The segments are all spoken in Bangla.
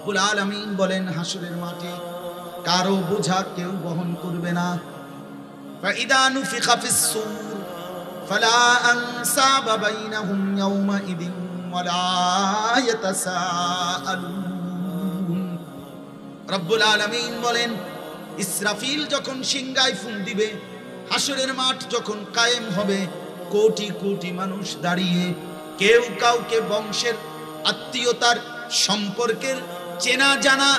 রব্বুল আলামিন বলেন হাসরের মাঠে কারো বোঝা কেউ বহন করবে না। ফাইদা নুফিখা ফিস-সূর ফালা আনসাবা বাইনাহুম ইয়াওমাইদিন ওয়ালা ইয়াতাসাআলুন। রব্বুল আলামিন বলেন ইসরাফিল যখন সিংহায় ফুঁক দিবে, হাসরের মাঠ যখন কায়েম হবে, কোটি কোটি মানুষ দাঁড়িয়ে কেউ কাউকে বংশের, আত্মীয়তার, সম্পর্কের চেনা জানা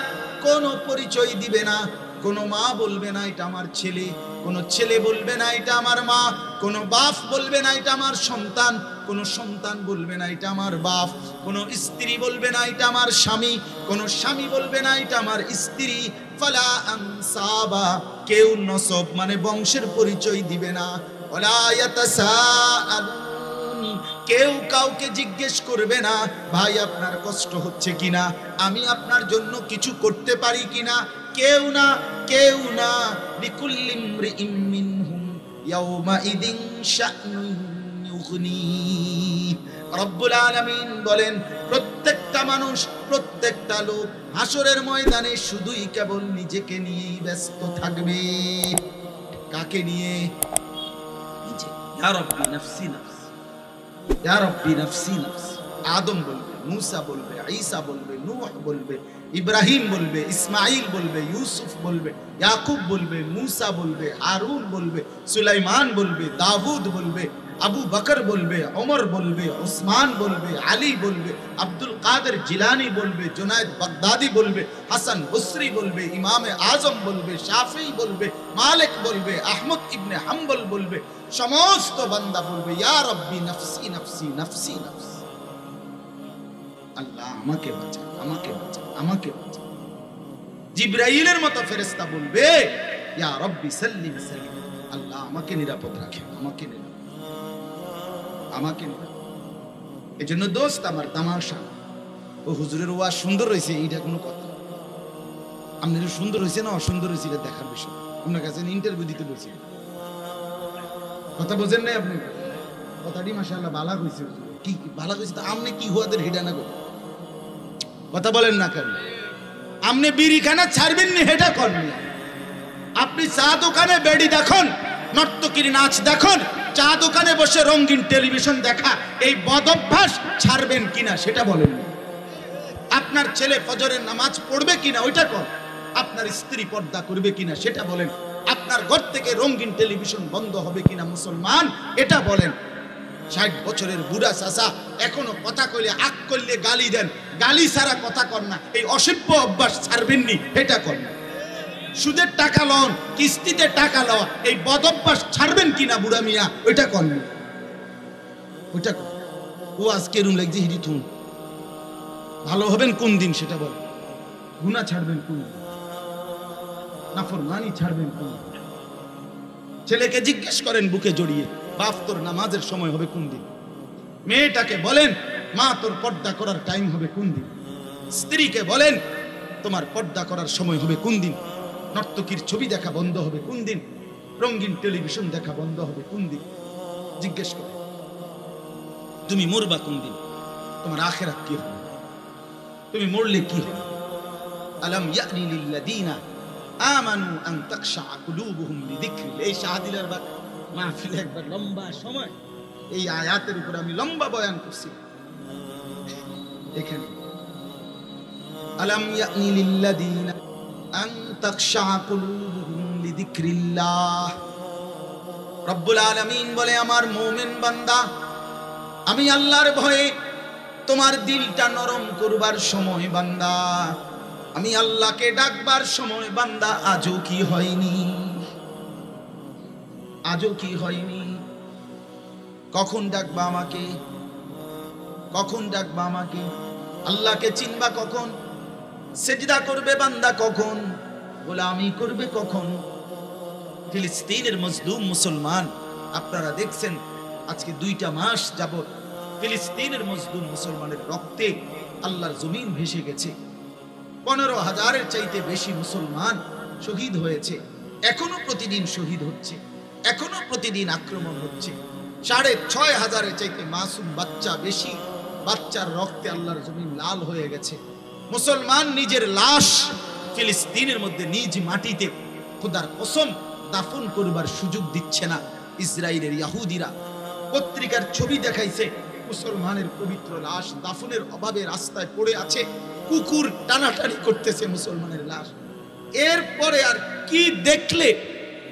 কোনো পরিচয় দিবে না। কোনো মা বলবে না এটা আমার ছেলে, কোনো ছেলে বলবে না এটা আমার মা, কোনো বাপ বলবে না এটা আমার সন্তান, কোনো সন্তান বলবে না এটা আমার বাপ, কোনো স্ত্রী বলবে না এটা আমার স্বামী, কোনো স্বামী বলবে না এটা আমার স্ত্রী। ফালা আনসাবা, কেউ নসব মানে বংশের পরিচয় দিবে না। ওয়ালা ইয়াতাসাআলুন, কেউ কাউকে জিজ্ঞেস করবে না ভাই আপনার কষ্ট হচ্ছে কিনা, আমি আপনার জন্য কিছু করতে পারি কিনা। কেউ না, কেউ না। লিকুল্লি ইমরিইম মিনহুম ইয়াওমাইদিন শা'নুন ইউগনি। রব্বুল আলামিন বলেন প্রত্যেকটা মানুষ, প্রত্যেকটা লোক হাসরের ময়দানে শুধুই কেবল নিজেকে নিয়েই ব্যস্ত থাকবে। কাকে নিয়ে? নিজে। ইয়া রব্বি নাফসি নাফসি, ইয়া রব্বি নাফসি নাফসি। আদম বলবে, মুসা বলবে, ঈসা বলবে, নূহ বলবে, ইব্রাহিম বলবে, ইসমাইল বলবে, ইউসুফ বলবে, ইয়াকুব বলবে, মুসা বলবে, হারুন বলবে, সুলাইমান বলবে, দাউদ বলবে, আবু বকর বলবে, ওমর বলবে, উসমান বলবে, আলী বলবে, আব্দুল কাদের জিলানি বলবে, জুনায়েদ বাগদাদি বলবে, হাসান বসরি বলবে, ইমামে আজম বলবে, শাফিঈ বলবে, মালিক বলবে, আহমদ ইবনে হাম্বল বলবে, সমস্ত বান্দা বলবে ইয়া রব্বি নাফসি নাফসি নাফসি নাফসি। আল্লাহ আমাকে বাঁচা, আমাকে বাঁচা, আমাকে বাঁচা। জিবরাইলের মতো ফেরেশতা বলবে ইয়া রব্বি সাল্লিম সাল্লিম, আল্লাহ আমাকে নিরাপদ রাখেন, আমাকে নিরাপদ, আমাকে নিরাপদ। এজন্য দোস্ত আমার তামাশা, ও হুজুরের ওয়াজ সুন্দর হয়েছে এইটা কোনো কথা, আপনার সুন্দর হয়েছে না অসুন্দর হয়েছে এটা দেখার বিষয়। আপনার কাছে ইন্টারভিউ দিতে বলছি, কথা বোঝেন নাই আপনি? কথাটি মাশাআল্লাহ ভালো হয়েছে। কি ভালো হয়েছে তা আপনি কি হুয়াদের হেডা না করবেন, কথা বলেন না কেন? আপনি বিড়িখানা ছাড়বেন না হেডা করবেন। আপনি চা দোকানে বেড়ি দেখুন, নর্তকীর নাচ দেখুন, চা দোকানে বসে রঙিন টেলিভিশন দেখা, এই বদ অভ্যাস ছাড়বেন কিনা সেটা বলেন। আপনার ছেলে ফজরের নামাজ পড়বে কিনা ওইটা কর, আপনার স্ত্রী পর্দা করবে কিনা সেটা বলেন, আপনার ঘর থেকে রঙিন টেলিভিশন বন্ধ হবে কিনা মুসলমান এটা বলেন। 60 বছরের বুড়া চাচা এখনো কথা কইলে আক করলে গালি দেন, গালি ছাড়া কথা কর না, এই অসভ্য অভ্যাস ছাড়বেন নি এটা কর না। সুদের টাকা লন, কিস্তিতে টাকা লওয়া, এই বদ অভ্যাস ছাড়বেন কিনা বুড়া মিয়া ওইটা কর না, ওইটা কর। ও আজকে রুম লাগছে হিডি থুন, ভালো হবেন কোন দিন সেটা বল। গুনাহ ছাড়বেন কোন দিন, নাফরমানি ছাড়বেন কোন দিন? ছেলেকে জিজ্ঞেস করেন বুকে জড়িয়ে বাপ তোর নামাজের সময় হবে কোন দিন? মেয়েটাকে বলেন মা তোর পর্দা করার টাইম হবে কোন দিন? স্ত্রীকে বলেন তোমার পর্দা করার সময় হবে কোন দিন? নর্তকীর ছবি দেখা বন্ধ হবে কোন দিন? রঙিন টেলিভিশন দেখা বন্ধ হবে কোন দিন? জিজ্ঞেস করে। তুমি মরবা কোন দিন? তোমার আখিরাত কি হবে? তুমি মরলে কি হবে? আলাম ইয়ানি লিল্লাযিনা আমানু আন তাখশা কুলুবুহুম লিযিকরিল্লাহ। এই শাহাদিলার বাদ মাহফিলে একবার লম্বা সময় এই আয়াতের উপর আমি লম্বা বয়ান করছি। এখানে আলাম ইয়ানি লিল্লাযিনা আন তাখশা কুলুবুহুম লিযিকরিল্লাহ। রব্বুল আলামিন বলে আমার মুমিন বান্দা, আমি আল্লাহর ভয়ে তোমার দিলটা নরম করবার সময় বান্দা, আমি আল্লাহকে ডাকবার সময় বান্দা আজও কি হয়নি? আজও কি হয়নি? কখন ডাকবা আমাকে? কখন ডাকবা আমাকে? আল্লাহকে চিনবা কখন? সেজদা করবে বান্দা কখন? গোলামি করবে কখন? ফিলিস্তিনের মজলুম মুসলমান আপনারা দেখছেন আজকে 2টা মাস যাবত ফিলিস্তিনের মজলুম মুসলমানের রক্তে আল্লাহর জমিন ভেসে গেছে। 15,000-এর চাইতে বেশি মুসলমান শহীদ হয়েছে, এখনো প্রতিদিন শহীদ হচ্ছে, এখনো প্রতিদিন আক্রমণ হচ্ছে। 6,500-এর চাইতে মাসুম বাচ্চা বেশি, বাচ্চার রক্তে আল্লাহর জমিন লাল হয়ে গেছে। মুসলমান নিজের লাশ ফিলিস্তিনের মধ্যে নিজ মাটিতে খোদার কসম দাফন করবার সুযোগ দিচ্ছে না ইসরায়েলের ইহুদিরা। পত্রিকার ছবি দেখাইছে মুসলমানের পবিত্র লাশ দাফনের অভাবে রাস্তায় পড়ে আছে, কুকুর টানাটানি করতেছে মুসলমানের লাশ। এরপরে আর কি দেখলে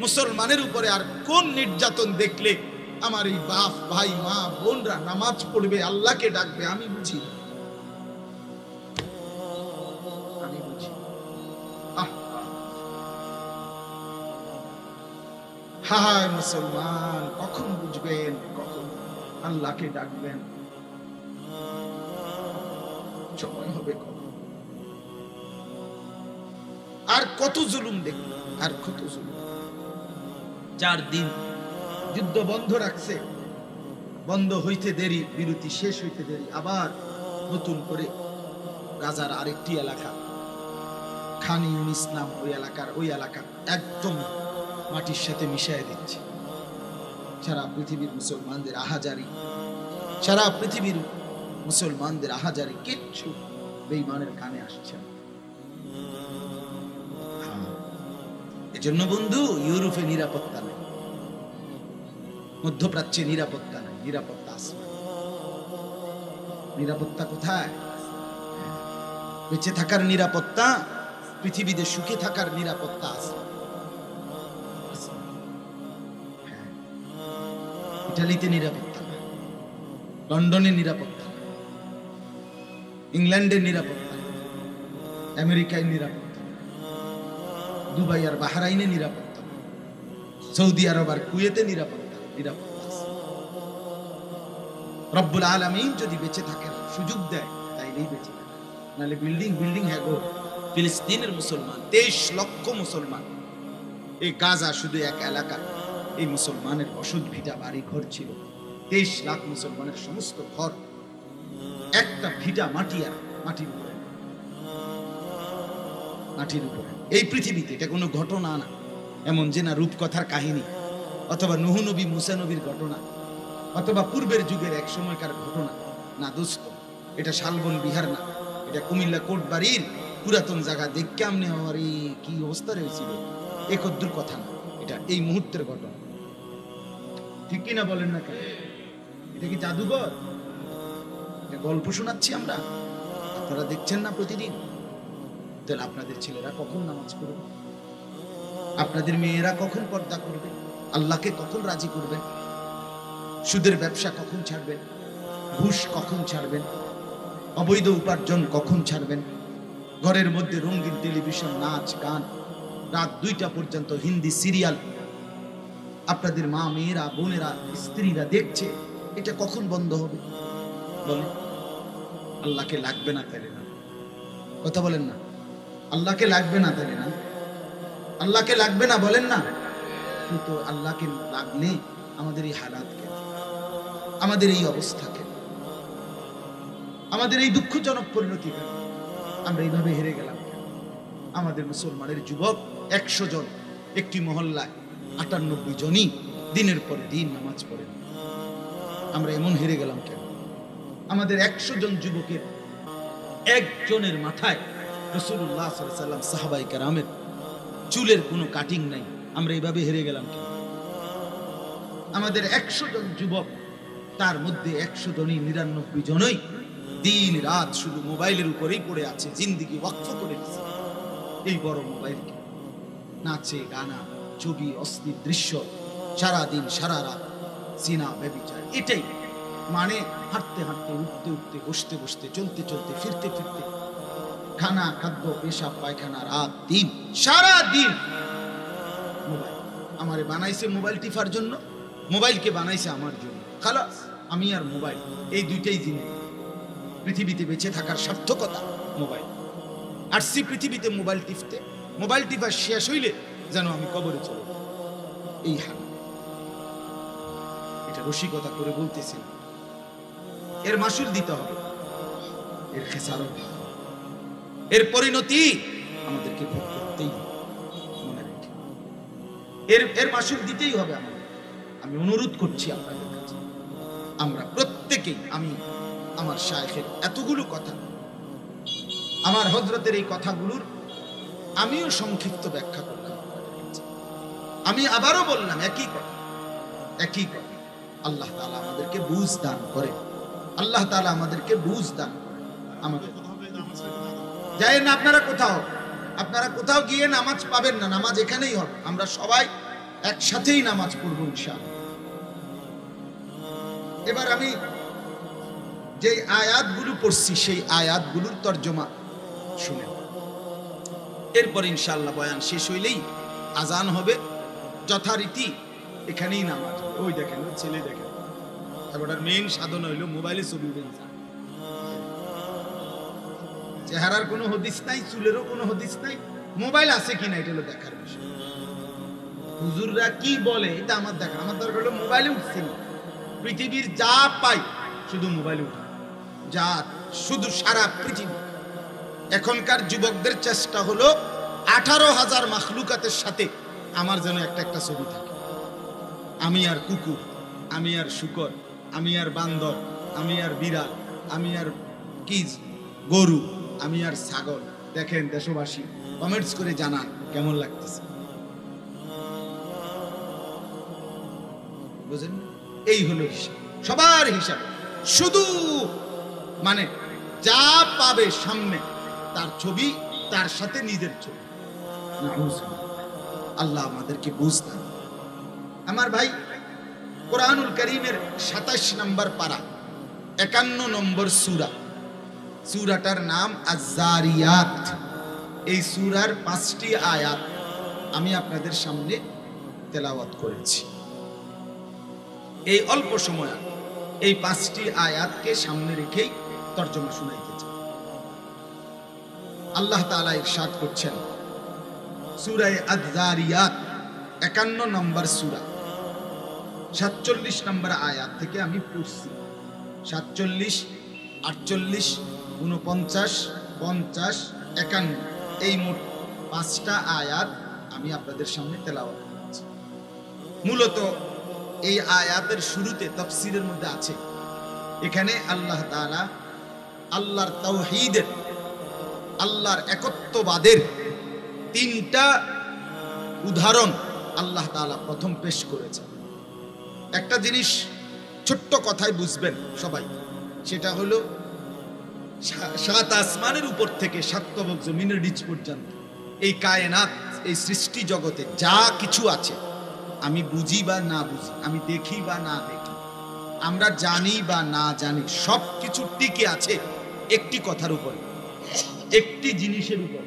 মুসলমানের উপরে আর কোন নির্যাতন দেখলে আমার এই বাপ ভাই মা বোনরা নামাজ পড়বে, আল্লাহকে ডাকবে? আমি বুঝি, আমি বুঝি। হায় মুসলমান, কখন বুঝবেন, কখন আল্লাহকে ডাকবেন? সময় হবে কখন? আর কত জুলুম দেখবে, আর কত জুলুম। 4 দিন যুদ্ধ বন্ধ রাখছে, বন্ধ হইতে দেরি, বিরতি শেষ হইতে দেরি, আবার নতুন করে গাজার আরেকটি এলাকা খান ইউনিস নাম, ওই এলাকা একদম মাটির সাথে মিশায় দিচ্ছে। সারা পৃথিবীর মুসলমানদের আহাজারি, সারা পৃথিবীর মুসলমানদের আহাজারি, কিচ্ছু বেঈমানের কানে আসছে না। এজন্য বন্ধু, ইউরোপে নিরাপত্তা নেই, মধ্যপ্রাচ্যে নিরাপত্তা নেই, নিরাপত্তা আসবে। নিরাপত্তা কোথায়? বেঁচে থাকার নিরাপত্তা, পৃথিবীতে সুখে থাকার নিরাপত্তা আছে। ইটালিতে নিরাপত্তা না, লন্ডনের নিরাপত্তা না, ইংল্যান্ডের নিরাপত্তা না, আমেরিকায় নিরাপত্তা না, দুবাই আর বাহরাইনে নিরাপত্তা না, সৌদি আরব আর কুয়েতে নিরাপত্তা আছে। রব্বুল আলামিন যদি বেঁচে থাকার সুযোগ দেয় তাইলেই বেঁচে থাকে, নাহলে বিল্ডিং হ্যাঁ গো। ফিলিস্তিনের মুসলমান 23 লক্ষ মুসলমান, এই গাজা শুধু এক এলাকা, এই মুসলমানের বসত ভিটা বাড়ি ঘর ছিল। 23 লাখ মুসলমানের সমস্ত ঘর একটা ভিটা মাটি আর মাটির উপরে, মাটির উপরে। এই পৃথিবীতে এটা কোনো ঘটনা না, এমন যে না রূপকথার কাহিনী, অথবা নূহ নবী মুসা নবীর ঘটনা, অথবা পূর্বের যুগের এক সময়কার ঘটনা না দোস্ত। এটা শালবন বিহার না, এটা কুমিল্লা কোটবাড়ির পুরাতন জায়গা। দেখে আমনে আমার এই কি অবস্থা রয়েছিল, এ কদ্দুর কথা না, এটা এই মুহূর্তের ঘটনা। ঠিক কিনা বলেন না কেন? এটা কি জাদুঘর? এটা গল্প শোনাচ্ছি আমরা, আপনারা দেখছেন না প্রতিদিন? তাহলে আপনাদের ছেলেরা কখন নামাজ পড়বে? আপনাদের মেয়েরা কখন পর্দা করবে? আল্লাহকে কখন রাজি করবেন? সুদের ব্যবসা কখন ছাড়বেন? ঘুষ কখন ছাড়বেন? অবৈধ উপার্জন কখন ছাড়বেন? ঘরের মধ্যে রঙিন টেলিভিশন, নাচ গান, রাত 2টা পর্যন্ত হিন্দি সিরিয়াল আপনাদের মা মেয়েরা বোনেরা স্ত্রীরা দেখছে, এটা কখন বন্ধ হবে বলেন? আল্লাহকে লাগবে না তাহলে না? কথা বলেন না, আল্লাহকে লাগবে না তাহলে না? আল্লাহকে লাগবে না বলেন না? কিন্তু আল্লাহকে লাগলে আমাদের এই হালাত কেন, আমাদের এই অবস্থা কেন, আমাদের এই দুঃখজনক পরিণতি কেন? আমরা এইভাবে হেরে গেলাম কেন? আমাদের মুসলমানের যুবক 100 জন একটি মহল্লায় 98 জনই দিনের পর দিন নামাজ পড়েন। আমরা এমন হেরে গেলাম কেন? আমাদের 100 জন যুবকের একজনের মাথায় রাসূলুল্লাহ সাল্লাল্লাহু আলাইহি ওয়াসাল্লাম সাহাবায়ে কেরামের চুলের কোনো কাটিং নাই। আমরা এইভাবে হেরে গেলাম কেন? আমাদের 100 জন যুবক, তার মধ্যে 100 জনই 99 জনই দিন রাত শুধু মোবাইলের উপরেই পড়ে আছে, জিন্দেগি ওয়াকফ করে দিয়েছে এই বড় মোবাইলকে। নাচে গানা, ছবি, অস্থির দৃশ্য, সারা দিন সারা রাত সিনা ব্যভিচার, এটাই মানে হাঁটতে হাঁটতে, উঠতে উঠতে, বসতে বসতে, চলতে চলতে, ফিরতে ফিরতে, খানা খাদ্য পেশাব পায়খানা, রাত দিন সারা দিন মোবাইল। আমারে বানাইছে মোবাইল টিপার জন্য, মোবাইলকে বানাইছে আমার জন্য। খালাস, আমি আর মোবাইল এই দুইটাই জিনিস। পৃথিবীতে বেঁচে থাকার সার্থকতা মোবাইল। আসছি পৃথিবীতে মোবাইল টিপতে, মোবাইল টিপা শেষ হইলে যেন আমি কবরে চলে যাই। এই হাল, এটা রসিকতা করে বলতেছি, এর মাসুল দিতে হবে, এর খেসারত, এর পরিণতি আমাদেরকে ভোগ করতেই হবে। মনে রেখে এর মাসুল দিতেই হবে আমাদের। আমি অনুরোধ করছি আপনাদের কাছে, আমরা প্রত্যেকেই, আমি আমার শায়েখের এতগুলো কথা আমার হযরতের এই কথাগুলোর আমিও সংক্ষিপ্ত ব্যাখ্যা করলাম। আমি আবারও বললাম একই কথা। আল্লাহ তাআলা আমাদেরকে বুঝ দান করে, আল্লাহ তাআলা আমাদেরকে বুঝ দান করে। আমাদের যায় না, আপনারা কোথাও গিয়ে নামাজ পাবেন না, নামাজ এখানেই হবে। আমরা সবাই একসাথেই নামাজ পড়ব ইনশাআল্লাহ। এবার আমি যে আয়াতগুলো পড়ছি সেই আয়াতগুলোর তরজমা শুনেন, এরপর ইনশাআল্লাহ বয়ান শেষ হইলেই আজান হবে, যথারীতি এখানেই নামাজ। ওই দেখেন, ওই ছেলে দেখেন, এবার মেইন সাধন হইল মোবাইলে ছবি উঠেন। চেহারার কোনো হদিস নাই, চুলেরও কোনো হদিস নাই, মোবাইল আছে কিনা এটা হলো দেখার বিষয়। হুজুররা কি বলে এটা আমার দেখা, আমার দরকার হলো মোবাইলে উঠছে না। পৃথিবীর যা পাই শুধু মোবাইলে উঠে, যা শুধু সারা পৃথিবী। এখনকার যুবকদের চেষ্টা হলো 18,000 মাখলুকাতের সাথে আমার যেন একটা ছবি থাকে। আমি আর কুকুর, আমি আর শুকর, আমি আর বান্দর, আমি আর বিড়াল, আমি আর কিজ গরু, আমি আর ছাগল। দেখেন দেশবাসী, কমেন্টস করে জানান কেমন লাগতেছে। বুঝেন? এই হলো হিসাব, সবার হিসাব। শুধু মানে যা পাবে সামনে তার ছবি, তার সাথে নিজের ছবি। আল্লাহ আমাদেরকে বুঝতাম। আমার ভাই, কোরআনুল কারীমের 27 নম্বর পারা, 51 নম্বর সূরা, সূরাটার নাম আয-যারিয়াত। এই সূরার 5টি আয়াত আমি আপনাদের সামনে তেলাওয়াত করেছি। এই অল্প সময় এই 5টি আয়াতকে সামনে রেখেই তরজমা শুনাইতে চাই। আল্লাহ তাআলা ইরশাদ করছেন সূরা আয-যারিয়াত 51 নম্বর সূরা 47 নম্বর আয়াত থেকে আমি পড়ছি। 47, 48, 49, 50, 51 এই মোট 5টা আয়াত আমি আপনাদের সামনে তেলাওয়াত করছি। মূলত এই আয়াতের শুরুতে তাফসীরের মধ্যে আছে, এখানে আল্লাহ তাআলা আল্লাহর তাওহীদের, আল্লাহর একত্ববাদের 3টা উদাহরণ আল্লাহ তাআলা প্রথম পেশ করেছেন। একটা জিনিস ছোট্ট কথায় বুঝবেন সবাই, সেটা হলো 7 আসমানের উপর থেকে 7 তবক জমিনের নিচ পর্যন্ত এই কায়নাত, এই সৃষ্টি জগতে যা কিছু আছে, আমি বুঝি বা না বুঝি, আমি দেখি বা না দেখি, আমরা জানি বা না জানি, সব কিছু টিকে আছে একটি কথার উপরে, একটি জিনিসের উপর।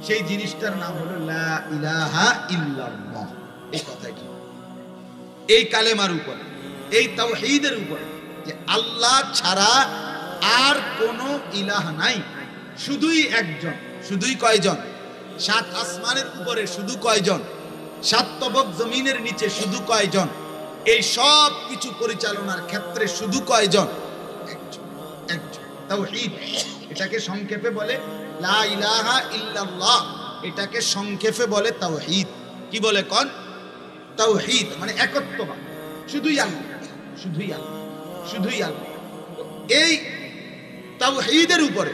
সেই জিনিসটার নাম হলো লা ইলাহা ইল্লাল্লাহ। এই কথাটি, এই কালেমার উপর, এই তাওহীদের উপর, যে আল্লাহ ছাড়া আর কোনো ইলাহ নাই, শুধুই একজন। শুধুই কয়জন? 7 আসমানের উপরে শুধু কয়জন? 7 তবক জমিনের নিচে শুধু কয়জন? এই সব কিছু পরিচালনার ক্ষেত্রে শুধু কয়জন? একজন। তাওহীদ, এটাকে সংক্ষেপে বলে লা ইলাহা ইল্লাল্লাহ, এটাকে সংক্ষেপে বলে তাওহীদ। কি বলে কোন? তাওহীদ মানে একত্ববাদ, শুধুই আল্লাহ, শুধুই আল্লাহ, শুধুই আল্লাহ। এই তাওহীদের উপরে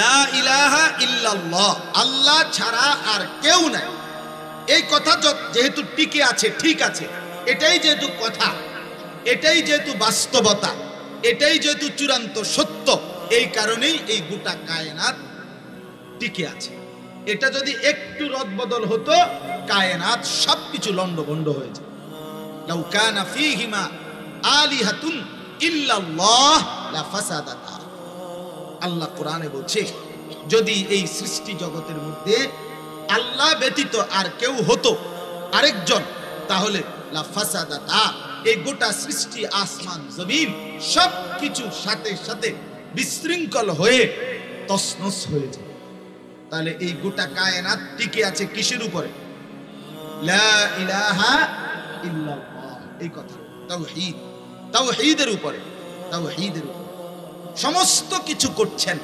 লা ইলাহা ইল্লাল্লাহ, আল্লাহ ছাড়া আর কেউ নাই, এই কথা যেহেতু টিকে আছে, ঠিক আছে, এটাই যেহেতু কথা, এটাই যেহেতু বাস্তবতা, এটাই যেহেতু চূড়ান্ত সত্য, এই কারণেই এই গোটা কায়নাত টিকে আছে। এটা যদি একটু রদবদল হতো, কায়নাত সবকিছু লন্ডভন্ড হয়ে যায়। লাউ কানা ফীহিমা আলিহাতুন ইল্লাল্লাহ লাফাসাদাতা। আল্লাহ কোরআনে বলছে, যদি এই সৃষ্টি জগতের মধ্যে আল্লাহ ব্যতীত আর কেউ হতো, আরেকজন, তাহলে লাফাসাদাতা, এই গোটা সৃষ্টি, আসমান জমিন সবকিছু সাথে সাথে বিশৃঙ্খল হয়ে তছনছ হয়ে যায়। তাহলে এই গোটা কায়নাত টিকে আছে কিসের উপরে? লা ইলাহা ইল্লাল্লাহ, এই কথা, তাওহীদ, তাওহীদের উপরে, তাওহীদের উপরে সমস্ত কিছু করছেন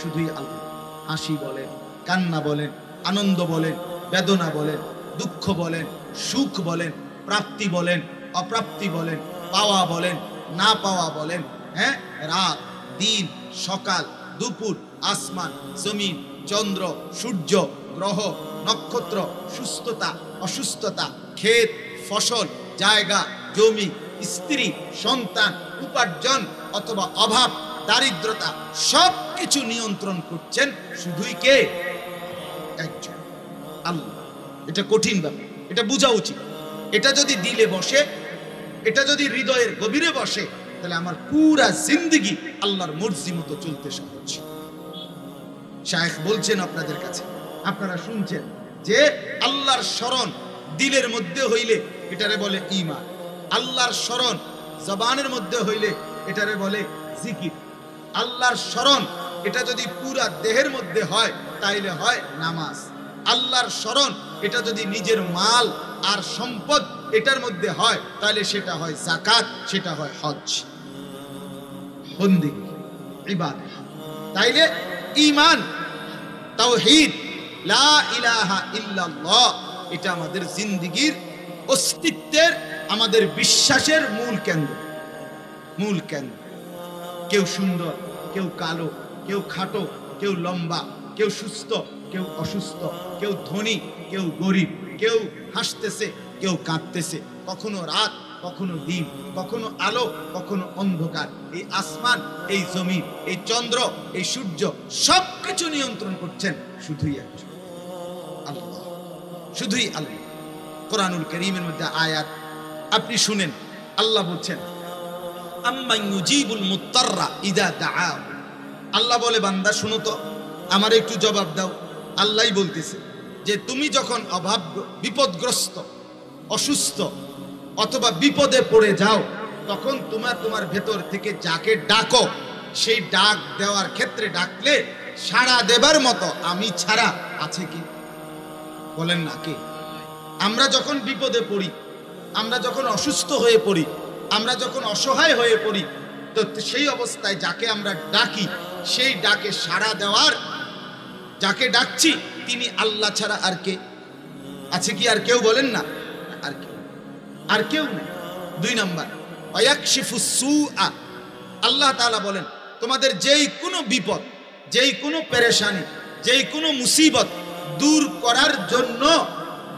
শুধুই আল্লাহ। হাসি বলেন, কান্না বলেন, আনন্দ বলেন, বেদনা বলেন, দুঃখ বলেন, সুখ বলেন, প্রাপ্তি বলেন, অপ্রাপ্তি বলেন, পাওয়া বলেন, না পাওয়া বলেন, হ্যাঁ, রাত দিন, সকাল দুপুর, আসমান, জমিন, চন্দ্র, সূর্য, গ্রহ, নক্ষত্র, সুস্থতা, অসুস্থতা, ক্ষেত, ফসল, জায়গা, জমি, স্ত্রী, সন্তান, উপার্জন অথবা অভাব, দারিদ্রতা, সবকিছু নিয়ন্ত্রণ করছেন শুধুই কে? একজন, আল্লাহ। এটা কঠিন ব্যাপার, এটা বোঝা উচিত। এটা যদি দিলে বসে, এটা যদি হৃদয়ের গভীরে বসে, তাহলে আমার পুরা জিন্দেগি আল্লাহর মর্জি মতো চলতে সহজ। শায়েখ বলছেন আপনাদের কাছে, আপনারা শুনছেন যে আল্লাহর স্মরণ দিলের মধ্যে হইলে এটারে বলে ঈমান। আল্লাহর স্মরণ জবানের মধ্যে হইলে এটারে বলে জিকির। আল্লাহর স্মরণ এটা যদি পুরা দেহের মধ্যে হয় তাইলে হয় নামাজ। আল্লাহর স্মরণ এটা যদি নিজের মাল আর সম্পদ এটার মধ্যে হয় তাহলে সেটা হয় যাকাত, সেটা হয় হজ, বন্দেগী, ইবাদত। তাইলে ঈমান, তাওহীদ, লা ইলাহা ইল্লাল্লাহ, এটা আমাদের জিন্দেগীর অস্তিত্বের, আমাদের বিশ্বাসের মূল কেন্দ্র। মূল কেন্দ্র। কেউ সুন্দর, কেউ কালো, কেউ খাটো, কেউ লম্বা, কেউ সুস্থ, কেউ অসুস্থ, কেউ ধনী, কেউ গরিব, কেউ হাসতেছে, কেউ কাঁদতেছে, কখনো রাত, কখনো দিন, কখনো আলো, কখনো অন্ধকার। এই আসমান, এই জমিন, এই চন্দ্র, এই সূর্য, সবকিছু নিয়ন্ত্রণ করছেন শুধুই একজন, আল্লাহ। শুধুই আল্লাহ। কোরআনুল কারীমের মধ্যে আয়াত আপনি শুনেন, আল্লাহ বলছেন আম্মান ইউজিবুল মুত্তাররা ইযা দাআ। আল্লাহ বলে, বান্দা শুনো তো, আমার একটু জবাব দাও। আল্লাহই বলতেছে যে তুমি যখন অভাব, বিপদগ্রস্ত, অসুস্থ অথবা বিপদে পড়ে যাও, তখন তোমার ভেতর থেকে যাকে ডাকো, সেই ডাক দেওয়ার ক্ষেত্রে ডাকলে সাড়া দেবার মতো আমি ছাড়া আছে কি? বলেন না কে? আমরা যখন বিপদে পড়ি, আমরা যখন অসুস্থ হয়ে পড়ি, আমরা যখন অসহায় হয়ে পড়ি, তো সেই অবস্থায় যাকে আমরা ডাকি, সেই ডাকে সাড়া দেওয়ার, যাকে ডাকছি তিনি আল্লাহ ছাড়া আর কে আছে কি? আর কেউ? বলেন না, আর কেউ নেই। 2 নাম্বার, ওয়ায়াকশিফুস সুআ। আল্লাহ তাআলা বলেন তোমাদের যেই কোনো বিপদ, যেই কোনো পেরেশানি, যেই কোনো মুসিবত দূর করার জন্য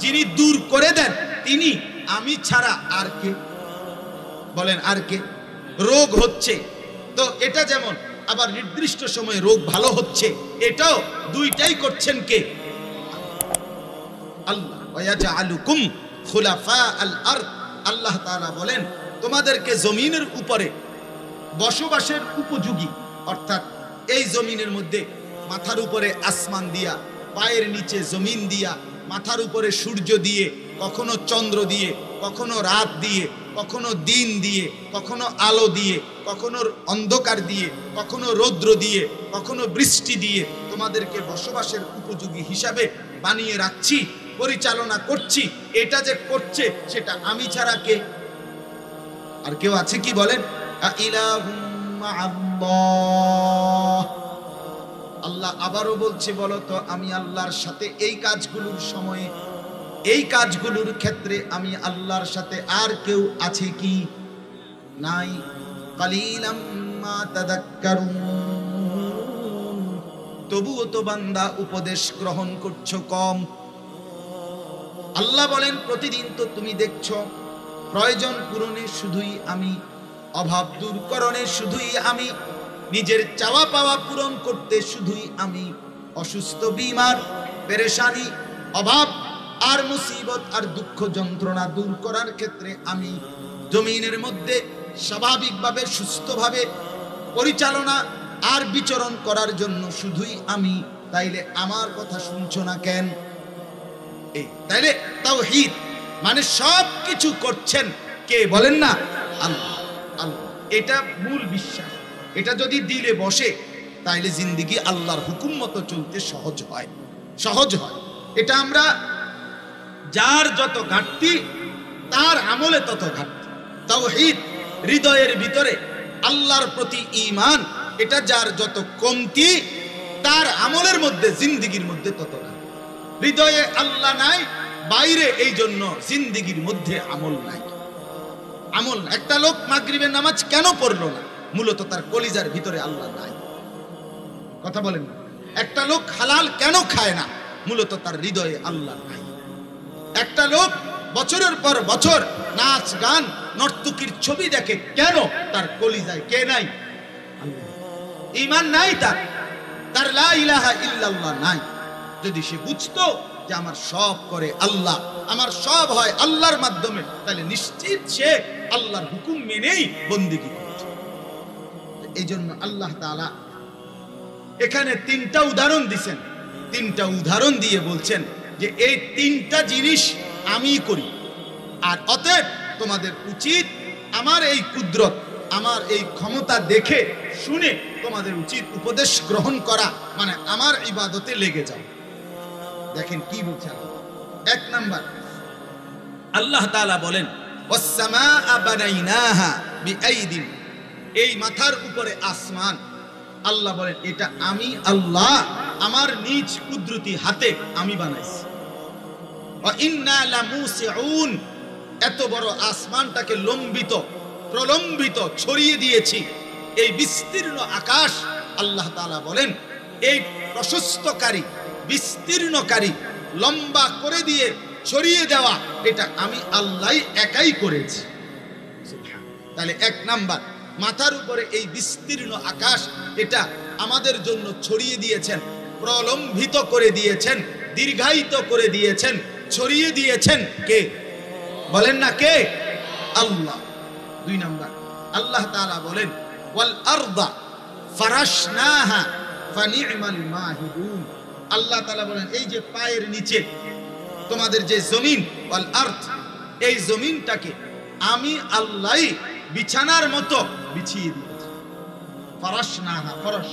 যিনি দূর করে দেন তিনি, আমি ছাড়া আর কে? বলেন আর কে? রোগ হচ্ছে তো এটা যেমন, আবার নির্দিষ্ট সময়ে রোগ ভালো হচ্ছে, এটাও দুইটাই করছেন কে? আল্লাহ। ওয়ায়াজআলুকুম খুলাফা আল আরদ। আল্লাহ তাআলা বলেন তোমাদেরকে জমিনের উপরে বসবাসের উপযোগী, অর্থাৎ এই জমিনের মধ্যে মাথার উপরে আসমান দিয়া, পায়ের নিচে জমিন দিয়া, মাথার উপরে সূর্য দিয়ে, কখনো চন্দ্র দিয়ে, কখনো রাত দিয়ে, কখনো দিন দিয়ে, কখনো আলো দিয়ে, কখনো অন্ধকার দিয়ে, কখনো রৌদ্র দিয়ে, কখনো বৃষ্টি দিয়ে তোমাদেরকে বসবাসের উপযোগী হিসাবে বানিয়ে রাখছি, পরিচালনা করছি। এটা যে করছে সেটা আমি ছাড়া কে? আর কেউ আছে কি? বলেন। ইলাহুম মা'আল্লাহ। আল্লাহ আবারও বলছে, বলো তো আমি আল্লাহর সাথে এই কাজগুলোর সময়ে, এই কাজগুলোর ক্ষেত্রে আমি আল্লাহর সাথে আর কেউ আছে কি? নাই। কালিলাম মা তাযাক্কারুন। তবুও তো বান্দা উপদেশ গ্রহণ করছো কম। আল্লাহ বলেন প্রতিদিন তো তুমি দেখছো প্রয়োজন পূরণে শুধুই আমি, অভাব দূরকরণে শুধুই আমি, নিজের চাওয়া পাওয়া পূরণ করতে শুধুই আমি, অসুস্থ, বিমার, পেরেশানি, অভাব আর মুসিবত আর দুঃখ যন্ত্রণা দূর করার ক্ষেত্রে আমি, জমিনের মধ্যে স্বাভাবিকভাবে সুস্থভাবে পরিচালনা আর বিচরণ করার জন্য শুধুই আমি। তাইলে আমার কথা শুনছো না কেন? এই তাইলে তাওহীদ মানে সব কিছু করছেন কে? বলেন না, আল্লাহ। আল্লাহ, এটা মূল বিশ্বাস। এটা যদি দিলে বসে তাইলে জিন্দেগি আল্লাহর হুকুম মতো চলতে সহজ হয়, সহজ হয়। এটা আমরা, যার যত ঘাটতি তার আমলে তত ঘাটতি। তাওহীদ, হৃদয়ের ভিতরে আল্লাহর প্রতি ঈমান, এটা যার যত কমতি তার আমলের মধ্যে, জিন্দেগির মধ্যে তত ঘাটতি। হৃদয়ে আল্লাহ নাই, বাইরে এই জন্য জিন্দেগির মধ্যে আমল নাই। আমল, একটা লোক মাগরিবের নামাজ কেন পড়লো না? মূলত তার কলিজার ভিতরে আল্লাহ নাই। কথা বলেন না। একটা লোক হালাল কেন খায় না? মূলত তার হৃদয়ে আল্লাহ নাই। একটা লোক বছরের পর বছর নাচ গান নর্তকীর ছবি দেখে কেন? তার কলিজায় কে নাই? ঈমান নাই তার লা ইলাহা ইল্লাল্লাহ নাই। যদি সে বুঝতো যে আমার সব করে আল্লাহ, আমার সব হয় আল্লাহর মাধ্যমে, তাহলে নিশ্চিত সে আল্লাহর হুকুম মেনেই বন্দেগী করত। এই জন্য আল্লাহ তাআলা এখানে তিনটা উদাহরণ দিয়েছেন। তিনটা উদাহরণ দিয়ে বলছেন যে এই তিনটা জিনিস আমি করি, আর অতএব তোমাদের উচিত আমার এই কুদরত, আমার এই ক্ষমতা দেখে শুনে তোমাদের উচিত উপদেশ গ্রহণ করা, মানে আমার ইবাদতে লেগে যাও। দেখেন কি বলছেন। এক নাম্বার আল্লাহ তাআলা বলেন ওয়াস-সামাআ বানাইনাহা বিআইদিন, এই মাথার উপরে আসমান, আল্লাহ বলেন এটা আমি আল্লাহ আমার নিজ কুদরতি হাতে আমি বানাইছি। ওয়া ইন্না লামুসিউন, এত বড় আসমানটাকে লম্বিত প্রলম্বিত ছড়িয়ে দিয়েছি। এই বিস্তীর্ণ আকাশ আল্লাহ তাআলা বলেন এই প্রশস্তকারী বিস্তীর্ণকারী লম্বা করে দিয়ে ছড়িয়ে দেওয়া এটা আমি আল্লাহই একাই করেছি। তাহলে এক নাম্বার, মাথার উপরে এই বিস্তীর্ণ আকাশ এটা আমাদের জন্য ছড়িয়ে দিয়েছেন, প্রলম্বিত করে দিয়েছেন, দীর্ঘায়িত করে দিয়েছেন, ছড়িয়ে দিয়েছেন কে? বলেন না কে? আল্লাহ। দুই নাম্বার আল্লাহ তাআলা বলেন ওয়াল আরদা ফারাশনাহা ফানি'মাল মাহিদুন, আল্লাহ তাআলা বলেন এই যে পায়ের নিচে তোমাদের যে জমিন, ওয়াল আরদ, এই জমিনটাকে আমি আল্লাহ বিছানার মতো বিছিয়ে দিয়েছি। ফারাশনাহা, ফরশ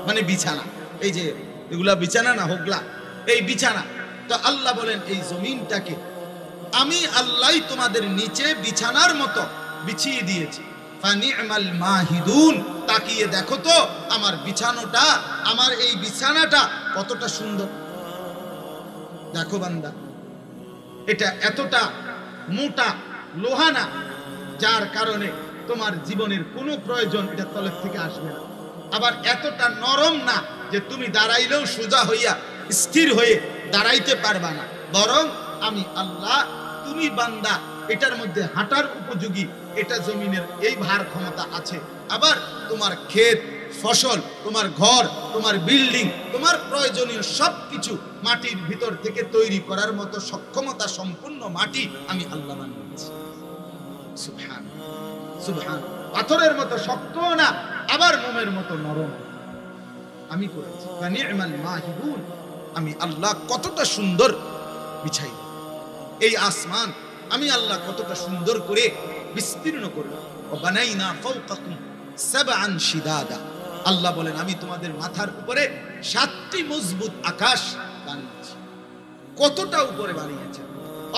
মানে বিছানা, এই যে এগুলা বিছানা না, হোগলা, এই বিছানা। তো আল্লাহ বলেন এই জমিনটাকে আমি আল্লাহ তোমাদের নিচে বিছানার মতো বিছিয়ে দিয়েছি। ফানি'মাল মাহিদুন, তাকিয়ে দেখো তো আমার বিছানাটা, আমার এই বিছানাটা কতটা সুন্দর। দেখো বান্দা, এটা এতটা মোটা লোহা না যার কারণে তোমার জীবনের কোনো প্রয়োজন এটা তলের থেকে আসবে না। আবার এতটা নরম না যে তুমি দাঁড়াইলেও সোজা হইয়া স্থির হয়ে দাঁড়াইতে পারবা না, বরং আমি আল্লাহ, তুমি বান্দা এটার মধ্যে হাঁটার উপযোগী, এটা জমিনের এই ভার ক্ষমতা আছে। আবার তোমার ক্ষেত ফসল, তোমার ঘর, তোমার বিল্ডিং, তোমার প্রয়োজনীয় সবকিছু মাটির ভিতর থেকে তৈরি করার মতো সক্ষমতা সম্পূর্ণ মাটি আমি আল্লাহ বানিয়েছি। সুবহান সুবহান, পাথরের মতো শক্ত না, আবার মোমের মতো নরম আমি করেছি। ফানি'মাল মাহিদুন, আমি আল্লাহ কতটা সুন্দর বিছাই এই আসমান, আমি আল্লাহ কতটা সুন্দর করে বিস্তীর্ণ করলাম। ও বানাইনা ফাওকাকুম সাবআন শিদাদা, আল্লাহ বলেন আমি তোমাদের মাথার উপরে 7টি মজবুত আকাশ বানিয়েছি। কতটা উপরে বানিয়েছেন,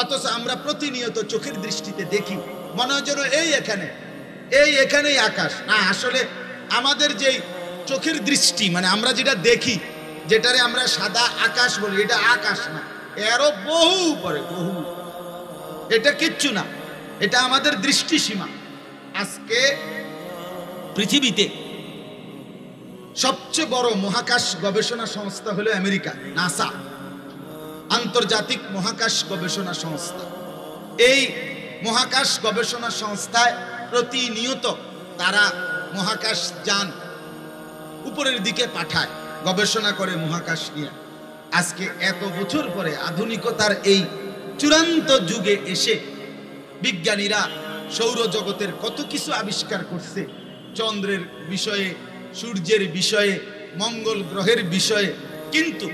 অথচ আমরা প্রতিনিয়ত চোখের দৃষ্টিতে দেখি মনে হয় যেন এই এখানেই আকাশ না। আসলে আমাদের যেই চোখের দৃষ্টি, মানে আমরা যেটা দেখি, যেটারে আমরা সাদা আকাশ বলি, এটা আকাশ না, এরও বহু উপরে, বহু, এটা কিচ্ছু না, এটা আমাদের দৃষ্টিসীমা। আজকে পৃথিবীতে সবচেয়ে বড় মহাকাশ গবেষণা সংস্থা হলো আমেরিকা, নাসা, আন্তর্জাতিক মহাকাশ গবেষণা সংস্থা। এই মহাকাশ গবেষণা সংস্থায় প্রতিনিয়ত তারা মহাকাশ যান উপরের দিকে পাঠায়, গবেষণা করে মহাকাশ নিয়ে। আজকে এত বছর পরে আধুনিকতার এই চূড়ান্ত যুগে এসে বিজ্ঞানীরা সৌরজগতের কত কিছু আবিষ্কার করছে, চন্দ্রের বিষয়ে, সূর্যের বিষয়ে, মঙ্গল গ্রহের বিষয়ে, কিন্তু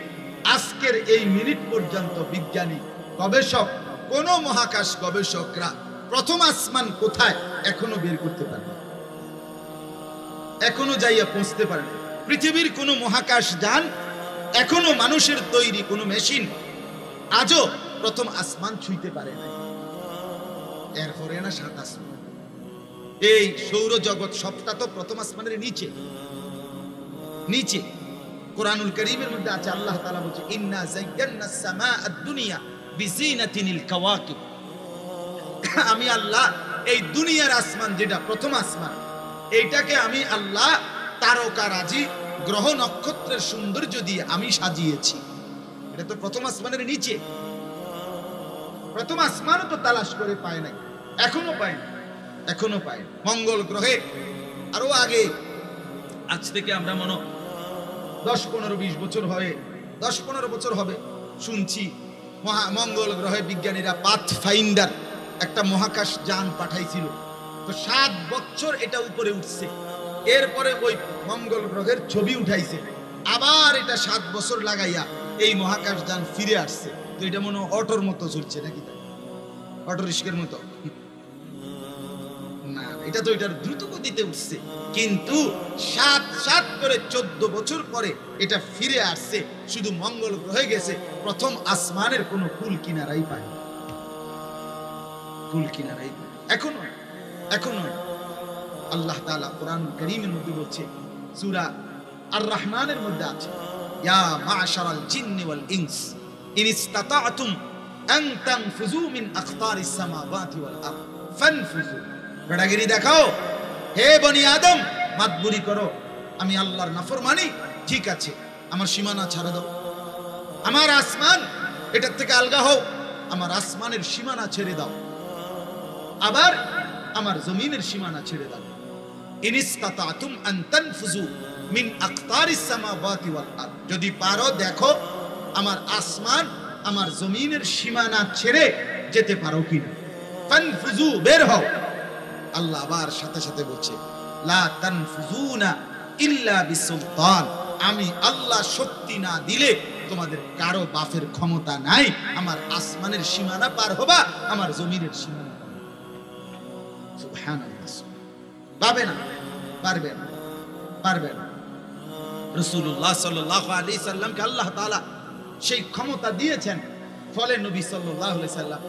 আজকের এই মিনিট পর্যন্ত বিজ্ঞানী গবেষক, কোন মহাকাশ গবেষকরা প্রথম আসমান কোথায় এখনো বের করতে পারে না, এখনো যাইয়া পৌঁছতে পারে না। পৃথিবীর কোন মহাকাশ যান, এখনো মানুষের তৈরি কোন মেশিন আজও প্রথম আসমান ছুঁইতে পারে না। এরপরে না 7 আসমান, এই সৌরজগৎ সবটা তো প্রথম আসমানের নিচে নিচে। কোরআনুল কারীমের মধ্যে আছে, আল্লাহ তাআলা বলেছে ইন্না যায়্যানাস সামাআদ দুনিয়া বিজিনাতিনিল কাওয়াকিব, আমি আল্লাহ এই দুনিয়ার আসমান যেটা প্রথম আসমান, এইটাকে আমি আল্লাহ তারকারাজি গ্রহ নক্ষত্রের সৌন্দর্য দিয়ে আমি সাজিয়েছি। এটা তো প্রথম আসমানের নিচে, প্রথম আসমানও তো তালাশ করে পায় নাই, এখনো পায় না, এখনো পায়। মঙ্গল গ্রহে আরো আগে, আজ থেকে আমরা মনে 10-15-20 বছর হবে, 10-15 বছর হবে, শুনছি মঙ্গল গ্রহে বিজ্ঞানীরা পাথফাইন্ডার একটা মহাকাশ যান পাঠাইছিল। তো 7 বছর এটা উপরে উঠছে, এরপরে ওই মঙ্গল গ্রহের ছবি উঠাইছে, আবার এটা 7 বছর লাগাইয়া এই মহাকাশ যান ফিরে আসছে। তো এটা মনে অটোর মতো চলছে নাকি, তাই অটো রিস্কের মতো না, এটা তো এটার দ্রুত গতিতে উঠছে, কিন্তু 7 করে 14 বছর পরে এটা ফিরে আসছে। শুধু মঙ্গল গ্রহে গেছে, প্রথম আসমানের কোনো কুল কিনারাই পায়, কুল কিনারাই পায় এখনো, এখনো। আল্লাহ তাআলা কোরআন কারীমের মধ্যে বলছে, সূরা আর রহমানের মধ্যে আছে, ইয়া মা'শারাল জিন্নি ওয়াল ইনস ইন ইসতাতা'তুম আন তানফুযু মিন আকতারিস সামাওয়াতি ওয়াল আরদ ফানফুযু। বেড়াগিরি দেখাও, হে বনি আদম, মাতবুরি করো, আমি আল্লাহর নাফরমানি, ঠিক আছে, আমার সীমানা ছাড়া দাও, আমার আসমান এটার থেকে আলগা হও, আমার আসমানের সীমানা ছেড়ে দাও, আবার আমার জমিনের সীমানা ছেড়ে দাও। ইন ইসতাতা'তুম আন তানফুযু মিন আকতারিস সামাওয়াতি ওয়াল আরদ, যদি পারো দেখো আমার আসমান আমার জমিনের সীমানা ছেড়ে যেতে পারো কিনা। ফানফুযু, বের হও। আল্লাহ আবার সাথে সাথে বলছে, লা তানফুযুনা ইল্লা বিসুলতান, আমি আল্লাহ শক্তি না দিলে তোমাদের কারো বাফের ক্ষমতা নাই আমার আসমানের সীমানা পার হবা, আমার জমিনের সীমানা। সুবহানাল্লাহ, পাবে না, পারবে না, পারবে না। রাসূলুল্লাহ সাল্লাল্লাহু আলাইহি সাল্লামকে আল্লাহ তাআলা সেই ক্ষমতা দিয়েছেন, ফলে নবী সাল্লাল্লাহু আলাইহি সাল্লাম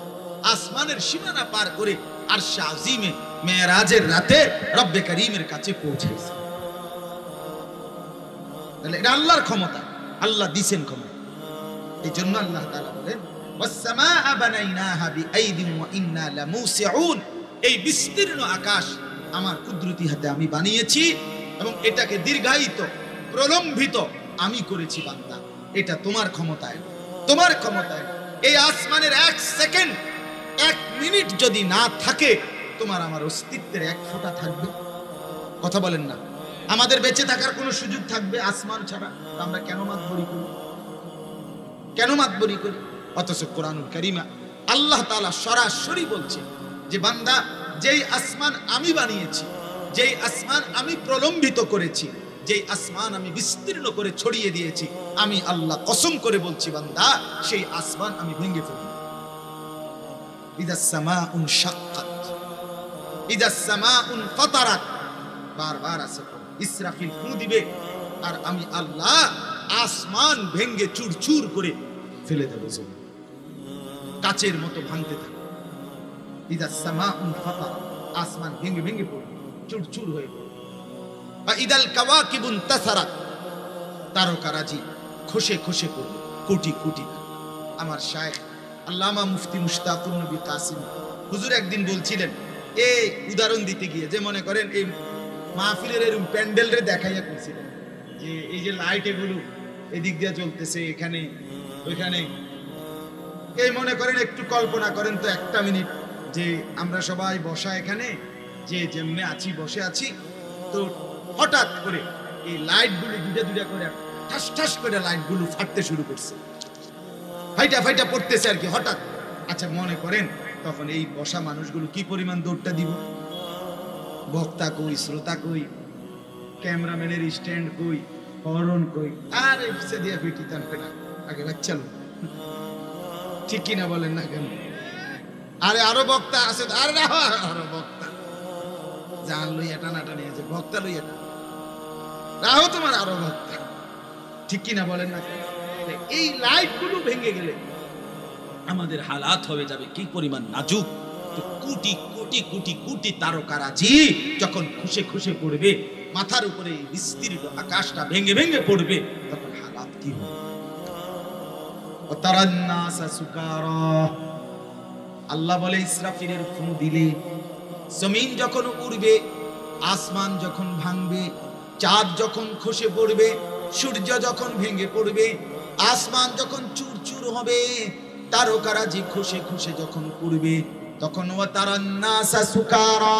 আসমানের সীমানা পার করে আরশে আজিমে মেরাজের রাতে রব্বে কারীমের কাছে পৌঁছেছে। তাহলে এটা আল্লাহর ক্ষমতা, আল্লাহ দিবেন ক্ষমতা। এই জন্য আল্লাহ তাআলা বলেন, ওয়াস সামাআ বানাইনাহা বিআইদিন ওয়া ইন্না লামুসিউন, এই বিস্তীর্ণ আকাশ আমার কুদরতি হাতে আমি বানিয়েছি এবং এটাকে দীর্ঘায়িত প্রলম্বিত আমি করেছি বান্দা, এটা তোমার ক্ষমতায়, তোমার ক্ষমতায়। এই আসমানের 1 সেকেন্ড 1 মিনিট যদি না থাকে, তোমার আমার অস্তিত্বের 1 ফোঁটা থাকবে? কথা বলেন না, আমাদের বেঁচে থাকার কোনো সুযোগ থাকবে আসমান ছাড়া? আমরা কেন মাতবরি করি, কেন মাতবরি করি? অথচ কোরআনুল কারীমে আল্লাহ তাআলা সরাসরি বলছে যে বান্দা, যেই আসমান আমি বানিয়েছি, যেই আসমান আমি প্রলম্বিত করেছি, যেই আসমান আমি বিস্তীর্ণ করে ছড়িয়ে দিয়েছি, আমি আল্লাহ কসম করে বলছি বান্দা, সেই আসমান আমি ভেঙে ফেলব। ইদাস সামাউন শাক্কাত, ইদাস সামাউন ফাতারাত, বারবার আছে, ইসরাফিল ফু দিবে আর আমি আল্লাহ আসমান ভেঙে চুরচুর করে ফেলে দেব, জমি কাচের মতো ভাঙতে থাকবে। ইদাস সামাউন ফাতারাত, আসমান ভেঙে ভেঙে পড়বে, চুরচুর হয়ে পড়বে। ইদাল কাওয়াকিবুন তাসারাত, তারকারাজি খসে খসে পড়বে কোটি কোটি। আমার শায়েখ আল্লামা মুফতি মুশতাকুর নবী কাসিম হুজুর একদিন বলছিলেন, এই উদাহরণ দিতে গিয়ে, যে মনে করেন এই মাহফিলের এরকম প্যান্ডেলরে দেখাইয়া করছিলেন যে এই যে লাইট এগুলো এদিক দিয়ে চলতেছে, এখানে ওইখানে, এই মনে করেন একটু কল্পনা করেন তো 1টা মিনিট যে আমরা সবাই বসা এখানে, যে যেমনে আছি বসে আছি, তো হঠাৎ করে এই লাইটগুলো দুটা দুটা করে ঠাস ঠাস করে লাইটগুলো ফাটতে শুরু করছে, ফাইটা ফাইটা পড়তেছে আর কি হঠাৎ। আচ্ছা মনে করেন তখন এই বসা মানুষগুলো কি পরিমাণ দৌড়টা দিব? বক্তা কই, শ্রোতা কই, ক্যামেরাম্যানের স্ট্যান্ড কই, হরন কই, আর এসে দিয়ে ফিটি টানবে না, আগে বাচ্চালো, ঠিক কিনা বলেন না কেন? আরে আরো বক্তা আছে, আরে আরো বক্তা, জান লইয়া টানাটানি আছে, বক্তা লইয়া রাহো তোমার আরো বক্তা, ঠিক কিনা বলেন না? এই লাইট গুলো ভেঙে গেলে আমাদের হালাত হয়ে যাবে কি পরিমাণ নাজুক। তো কোটি কোটি কোটি কোটি তারকারাজি যখন খুশে খুশে পড়বে, মাথার উপরে এই বিস্তীর্ণ আকাশটা ভেঙে ভেঙে পড়বে, তখন হালাত কি হবে? আল্লাহ বলে, ইসরাফিলের ফু দিলে জমিন যখন উড়বে, আসমান যখন ভাঙবে, চাঁদ যখন খসে পড়বে, সূর্য যখন ভেঙে পড়বে, আসমান যখন চুরচুর হবে, তারকারাজি খসে খসে যখন পড়বে, তখন ওয়াতারান্নাসা সুকারা,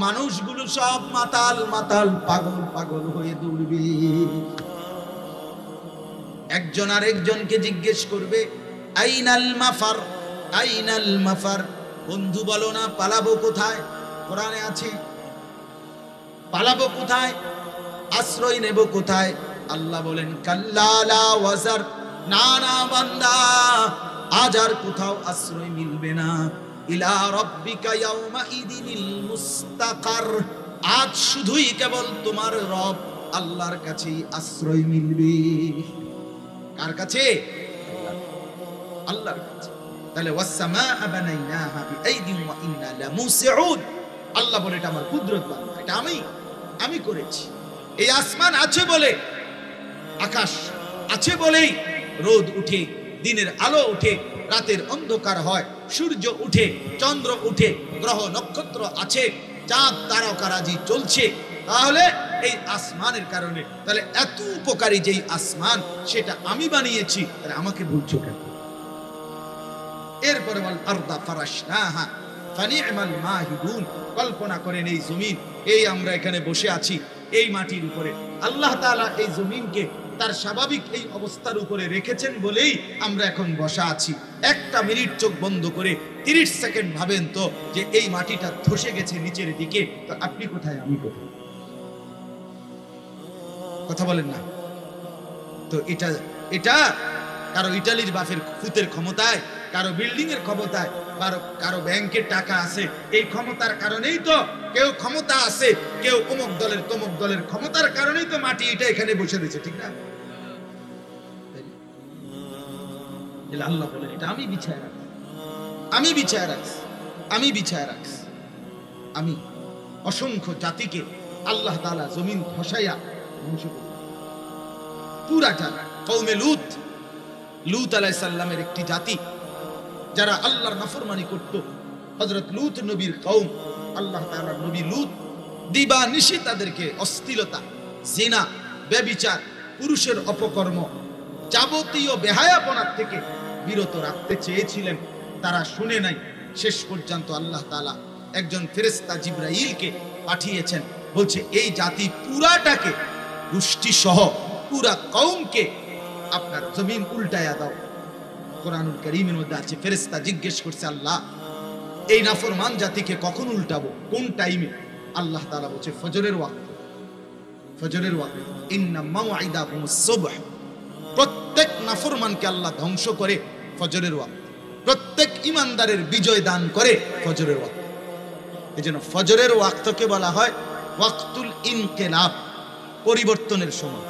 মানুষগুলো সব মাতাল মাতাল পাগল পাগল হয়ে দৌড়বে। একজন আরেকজনকে জিজ্ঞেস করবে, আইনাল মাফার, আইনাল মাফার, বন্ধু বলো না পালাবো কোথায়? কোরআনে আছে পালাবো কোথায়, আশ্রয় নেব কোথায়? আল্লাহ বলেন কাল্লা লা ওয়াজার, না না বান্দা, আজ আর কোথাও আশ্রয় মিলবে না। ইলা রাব্বিকা ইয়াউমা ইদিনিল মুস্তাকার, আজ শুধুই কেবল তোমার রব আল্লাহর কাছেই আশ্রয় মিলবে। কার কাছে? আল্লাহর কাছে। তাহলে ওয়াসসামাআ বানাইনাহা বিআইদিন ওয়া ইন্না লামুসিউন, আল্লাহ বলে এটা আমার কুদরত বান্দা, এটা আমি করেছি। এই আসমান আছে বলে, আকাশ আছে বলেই রোদ উঠে, দিনের আলো উঠে, রাতের অন্ধকার হয়, সূর্য উঠে, চন্দ্র উঠে, গ্রহ নক্ষত্র আছে, চাঁদ তারকারাজি চলছে। তাহলে এই আসমানের কারণে, তাহলে এত উপকারী যেই আসমান সেটা আমি বানিয়েছি, তাহলে আমাকে ভুলছো কেন? এরপরে বল আরদা ফারাশনাহা ফানি'মাল মাহিদুন, কল্পনা করেন এই জমিন, এই আমরা এখানে বসে আছি এই মাটির উপরে, আল্লাহ তাআলা এই জমিনকে তার স্বাভাবিক এই অবস্থার উপরে রেখেছেন বলেই আমরা এখন বসা আছি। একটা মিনিট চোখ বন্ধ করে 30 সেকেন্ড ভাবেন তো যে এই মাটিটা ধসে গেছে নিচের দিকে, তো আপনি কোথায়, আমি কোথায়? কথা বলেন না তো। এটা কারো ইটালির বাফের ফুতের ক্ষমতায়, কারো বিল্ডিং এর ক্ষমতায়, কারো ব্যাংকের টাকা আছে, এই ক্ষমতার কারণেই তো কেউ ক্ষমতা আছে, কেউ অমুক দলের তমুক দলের ক্ষমতার কারণেই তো মাটি এটা এখানে বসে দিয়েছে, ঠিক না? আল্লাহ বলে এটা আমি বিছায় রাখছি, আমি বিছায় রাখছি, আমি বিছায় রাখছি। আমি অসংখ্য জাতিকে আল্লাহ তাআলা জমিন ধসাইয়া ধ্বংস করে পুরাটা। কওমে লূত আলাইহিস সালামের একটি জাতি যারা আল্লাহর নাফরমানি করত, হযরত লূত নবীর কওম, আল্লাহ তাআলার নবী লূত দিবা নিশি তাদেরকে অশ্লীলতা, জিনা, ব্যভিচার, পুরুষের অপকর্ম, যাবতীয় বেহায়াপনার থেকে বিরত রাখতে চেয়েছিলেন। তারা শুনে নাই। শেষ পর্যন্ত আল্লাহ তাআলা একজন ফেরেশতা জিবরাইলকে পাঠিয়েছেন, বলছে এই জাতি পুরাটাকে, গোষ্ঠী সহ পুরা কওমকে আপনার জমিন উল্টায়া দাও। কোরআনুল কারীমের মধ্যে আছে, ফেরেশতা জিজ্ঞেস করছে আল্লাহ এই নাফরমান জাতিকে কখন উল্টাবো, কোন টাইমে? আল্লাহ তাআলা বলছে ফজরের ওয়াক্ত, ফজরের ওয়াক্ত। ইন্না মাওইদাকুমুস সুবহ, প্রত্যেক নাফরমানকে আল্লাহ ধ্বংস করে ফজরের ওয়াক্ত, প্রত্যেক ঈমানদারের বিজয় দান করে ফজরের ওয়াক্ত। এজন্য ফজরের ওয়াক্তকে বলা হয় ওয়াক্তুল ইনকিলাব, পরিবর্তনের সময়।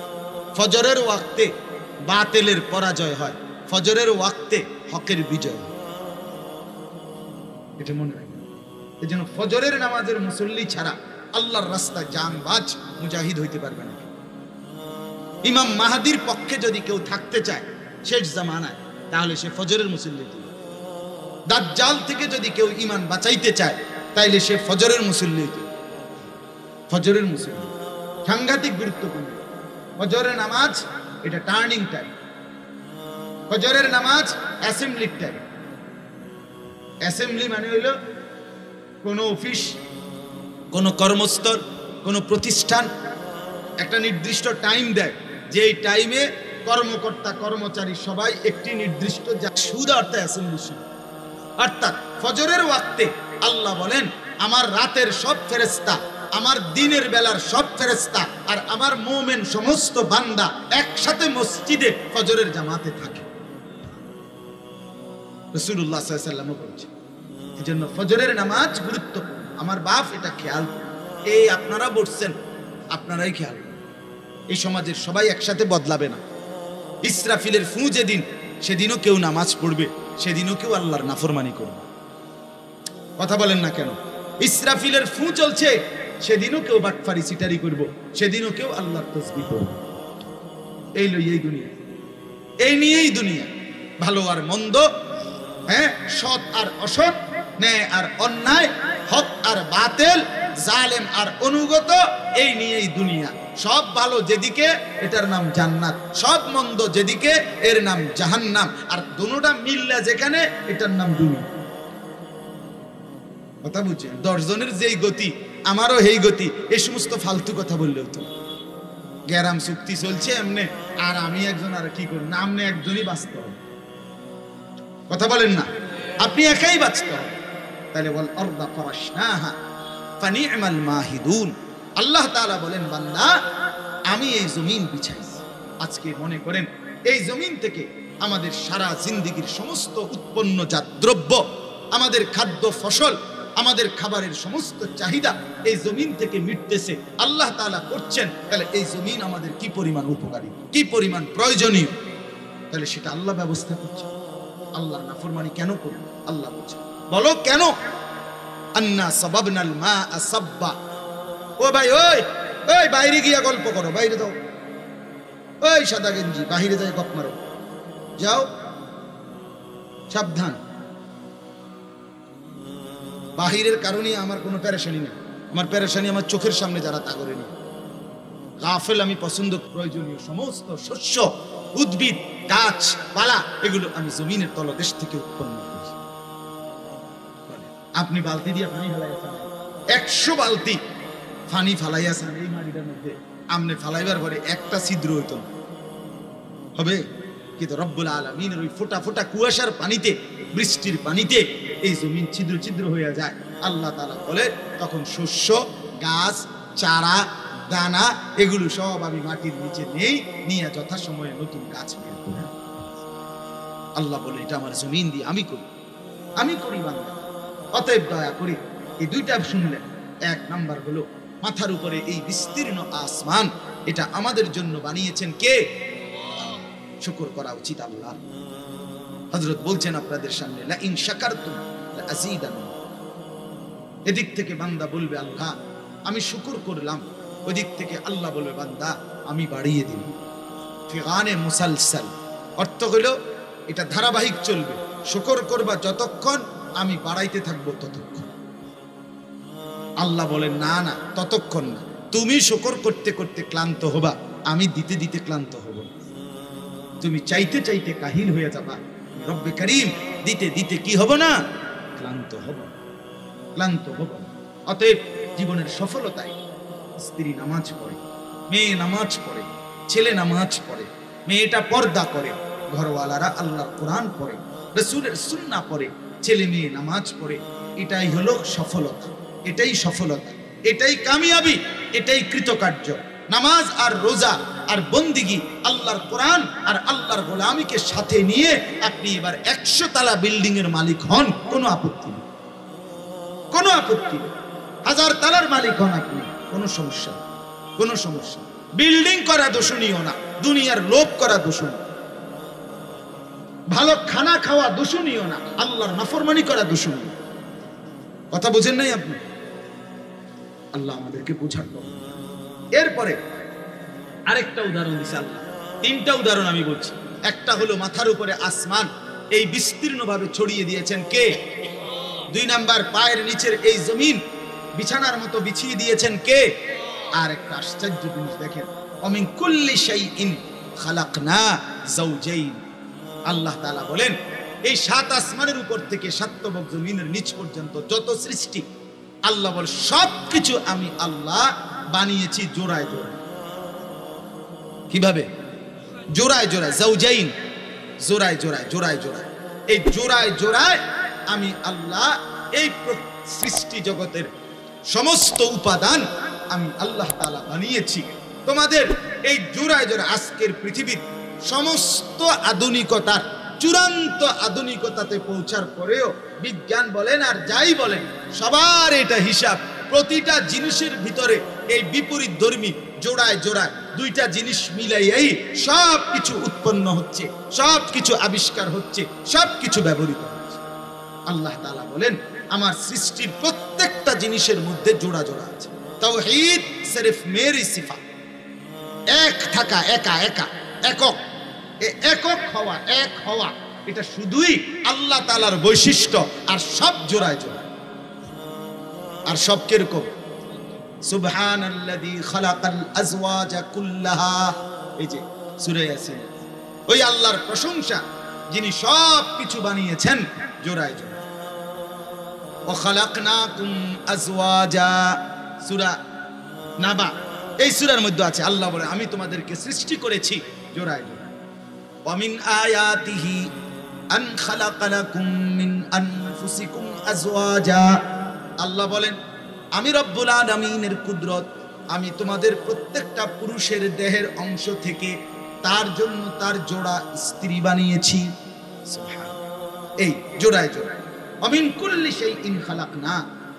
ফজরের ওয়াক্তে বাতিলের পরাজয় হয়, ফজরের ওয়াক্তে হকের বিজয় হয়। এটা মনে রাখবেন। এজন্য ফজরের নামাজের মুসল্লি ছাড়া আল্লাহর রাস্তায় জানবাজ মুজাহিদ হইতে পারবে না। ইমাম মাহদির পক্ষে যদি কেউ থাকতে চায় শেষ জামানায়, তাহলে সে ফজরের মুসল্লি। দাজ্জাল থেকে যদি কেউ ঈমান বাঁচাইতে চায়, তাইলে সে ফজরের মুসল্লি। ফজরের মুসল্লি সাংঘাতিক গুরুত্বপূর্ণ। ফজরের নামাজ এটা টার্নিং টাইম। ফজরের নামাজ অ্যাসেম্বলির টাইম। অ্যাসেম্বলি মানে হইল কোন অফিস, কোন কর্মস্থল, কোন প্রতিষ্ঠান একটা নির্দিষ্ট টাইম দেয়, যে এই টাইমে কর্মকর্তা কর্মচারী সবাই একটি নির্দিষ্ট সুদ অর্থাৎ অ্যাসেম্বলি শুরু। অর্থাৎ ফজরের ওয়াক্তে আল্লাহ বলেন আমার রাতের সব ফেরেশতা, আমার দিনের বেলার সব ফেরেশতা আর আমার মুমিন সমস্ত বান্দা একসাথে মসজিদে ফজরের জামাতে থাকে। রাসূলুল্লাহ সাল্লাল্লাহু আলাইহি ওয়াসাল্লাম বলেছেন, এজন্য ফজরের নামাজ গুরুত্বপূর্ণ। আমার বাপ এটা খেয়াল, এই আপনারা বলছেন, আপনারাই খেয়াল। এই সমাজের সবাই একসাথে বদলাবে না। ইসরাফিলের ফু যেদিন, সেদিনও কেউ নামাজ পড়বে, সেদিনও কেউ আল্লাহর নাফরমানি করবে। কথা বলেন না কেন? ইসরাফিলের ফু চলছে, সেদিনও কেউ বাটফারি সিটারি করব, সেদিনও কেউ আল্লাহর তাসবিহ করবে। এই লই এই দুনিয়া, এই নিয়েই দুনিয়া। ভালো আর মন্দ, হ্যাঁ, সৎ আর অসৎ, ন্যায় আর অন্যায়, হক আর বাতিল, জালেম আর অনুগত, এই নিয়েই দুনিয়া। সব ভালো যেদিকে এটার নাম জান্নাত, সব মন্দ যেদিকে এর নাম জাহান্নাম, আর দুটোটা মিললে যেখানে এটার নাম দুনিয়া। কথা বুঝছেন? 10 জনের যেই গতি আমারও এই গতি, এই সমস্ত ফালতু কথা বললেও তো গ্যারাম চুক্তি চলছে এমনি, আর আমি একজন, আর কি করুন, আপনি একজনই বাঁচতে হবে। কথা বলেন না, আপনি একাই বাঁচতে হবে। তাহলে বল আরদা ফারাশনাহা ফানি'মাল মাহিদুন। আল্লাহ তাআলা বলেন, বান্দা আমি এই জমিন বিছাইছি। আজকে মনে করেন এই জমিন থেকে আমাদের সারা জিন্দেগীর সমস্ত উৎপন্নজাত দ্রব্য, আমাদের খাদ্য ফসল, আমাদের খাবারের সমস্ত চাহিদা এই জমিন থেকে মিটতেছে, আল্লাহ তাআলা করছেন। তাহলে এই জমিন আমাদের কি পরিমাণ উপকারী, কি পরিমাণ প্রয়োজনীয়, তাহলে সেটা আল্লাহ ব্যবস্থা করছে। আল্লাহর নাফরমানি কেন করব? আল্লাহ বলছে, বলো কেন? আন্না সাবাবনাল মাআ সাব্বা। ও ভাই, ওই ওই বাইরে গিয়া গল্প করো, বাইরে দাও। ওই সাদা গেঞ্জি, বাইরে যায় গপ মারো, যাও, সাবধান। বাহিরের কারণে আমার কোনো পেরেশানি নেই, আমার পেরেশানি আমার চোখের সামনে যারা তা করেনি। গাফেল আমি পছন্দ, প্রয়োজনীয় সমস্ত শস্য, উদ্ভিদ, গাছ পালা, এগুলো আমি জমিনের তলদেশ থেকে উৎপন্ন করেছি। আপনি বালতি দিয়ে পানি ফালাইয়াছেন, 100 বালতি পানি ফালাইয়াছেন এই মাটিটার মধ্যে, আমনে ফালাইবার পরে একটা ছিদ্র হইতো না, হবে? কিন্তু রব্বুল আলামিনের ওই ফোঁটা ফোঁটা কুয়াশার পানিতে, বৃষ্টির পানিতে এই জমিন ছিদ্র ছিদ্র হয়ে যায়। আল্লাহ তাআলা বলে, তখন শস্য, গাছ, চারা, দানা, এগুলো সব আমি মাটির নিচে নেই, নিয়ে যথাসময়ে নতুন গাছ বের করি। আল্লাহ বলে, এটা আমার জমিন দিয়ে আমি করি, আমি করি বান্দা। অতএব দয়া করি এই দুইটা শুনলেন। 1 নাম্বার হলো মাথার উপরে এই বিস্তীর্ণ আসমান, এটা আমাদের জন্য বানিয়েছেন কে? শুকর করা উচিত আল্লাহ। হযরত বলছেন আপনাদের সামনে, লা ইন শাকারতুম লা আযীদান্নাকুম। এদিক থেকে বান্দা বলবে, আল্লাহ আমি শুকর করলাম, ওদিক থেকে আল্লাহ বলবে, বান্দা আমি বাড়িয়ে দিই। ফিগানে মুসালসাল, অর্থ হলো এটা ধারাবাহিক চলবে, শুকর করবা যতক্ষণ, আমি বাড়াইতে থাকবো ততক্ষণ। আল্লাহ বলেন, না না, ততক্ষণ না, তুমি শুকর করতে করতে ক্লান্ত হবা, আমি দিতে দিতে ক্লান্ত হব। তুমি চাইতে চাইতে কাহিল হয়ে যাবা, রব্বে করিম দিতে দিতে কি হব না? ক্লান্ত হব, ক্লান্ত হব। অতএব জীবনের সফলতায় স্ত্রী নামাজ পড়ে, মেয়ে নামাজ পড়ে, ছেলে নামাজ পড়ে, মেয়েটা পর্দা করে, ঘরওয়ালারা আল্লাহর কোরআন পড়ে, রাসূলের সুন্নাহ পড়ে, ছেলে মেয়ে নামাজ পড়ে, এটাই হলো সফলতা, এটাই সফলতা, এটাই কামিয়াবি, এটাই কৃতকার্য। নামাজ আর রোজা আর বন্দিগি, আল্লাহর কোরআন আর আল্লাহর গোলামিকে সাথে নিয়ে আপনি এবার 100 তলা বিল্ডিং এর মালিক হন, কোনো আপত্তি নেই, কোনো আপত্তি নেই। 1000 তলার মালিক হন আপনি, কোনো সমস্যা, কোনো সমস্যা। বিল্ডিং করা দোষণীয় না, দুনিয়ার লোভ করা দোষণীয়, ভালো খানা খাওয়া দোষণীয় না, আল্লাহর নাফরমানি করা দোষণীয়। কথা বুঝেন নাই আপনি? আল্লাহ আমাদেরকে বুঝার। এরপরে আরেকটা উদাহরণ দিছে আল্লাহ, 3টা উদাহরণ আমি বলছি। একটা হলো মাথার উপরে আসমান, এই বিস্তীর্ণ ভাবে ছড়িয়ে দিয়েছেন কে? 2 নাম্বার, পায়ের নিচের এই জমিন বিছানার মতো বিছিয়ে দিয়েছেন কে? আর একটা আশ্চর্য জিনিস দেখেন, অমিন কুল্লি শাইইন খালাকনা যাওজাইন। আল্লাহ তাআলা বলেন, এই 7 আসমানের উপর থেকে 7 তবক জমিনের নিচ পর্যন্ত যত সৃষ্টি, আল্লাহ বলে সবকিছু আমি আল্লাহ বানিয়েছি জোড়ায় জোড়ায়। কিভাবে? জোড়ায় জোড়ায়, যাওজাইন, জোড়ায় জোড়ায়, জোড়ায় জোড়ায়। এই জোড়ায় জোড়ায় আমি আল্লাহ এই সৃষ্টি জগতের সমস্ত উপাদান আমি আল্লাহ তাআলা বানিয়েছি। তোমাদের এই জোড়ায় জোড়ায় আজকের পৃথিবীর সমস্ত আধুনিকতার, চূড়ান্ত আধুনিকতাতে পৌঁছার পরেও বিজ্ঞান বলেন আর যাই বলেন, সবার এটা হিসাব, প্রতিটা জিনিসের ভিতরে এই বিপরীত ধর্মী জোড়ায় জোড়ায় 2টা জিনিস মিলাইয়াই সব কিছু উৎপন্ন হচ্ছে, সব কিছু আবিষ্কার হচ্ছে, সব কিছু ব্যবহৃত হচ্ছে। আল্লাহ তাআলা বলেন, আমার সৃষ্টির প্রত্যেকটা জিনিসের মধ্যে জোড়া জোড়া আছে। তাওহীদ সিরফ মেরি সিফাত, এক থাকা, একা একা, একক, একক হওয়া, এক হওয়া, এটা শুধুই আল্লাহ তাআলার বৈশিষ্ট্য। আর সব জোড়ায় জোড়ায়। আর সব কিরকম? সুবহানাল্লাযী খালাকাল আজওয়াজা কুল্লাহা, এই যে সূরা ইয়াসিন, ওই আল্লাহর প্রশংসা যিনি সব কিছু বানিয়েছেন জোড়ায় জোড়ায়। ওয়া খালাকনাকুম আজওয়াজা, সূরা নাবা, এই সূরার মধ্যে আছে আল্লাহ বলে আমি তোমাদেরকে সৃষ্টি করেছি জোড়ায় জোড়ায়। ওয়া মিন আয়াতিহি আন খালাকা লাকুম মিন আনফুসিকুম আজওয়াজা, আল্লাহ বলেন আমি রব্বুল আলামিনের কুদরত, আমি তোমাদের প্রত্যেকটা পুরুষের দেহের অংশ থেকে তার জন্য তার জোড়া স্ত্রী বানিয়েছি। সুবহানাল্লাহ, এই জোড়ায় জোড়ায়। ওয়া মিন কুল্লি শাইইন খালাকনা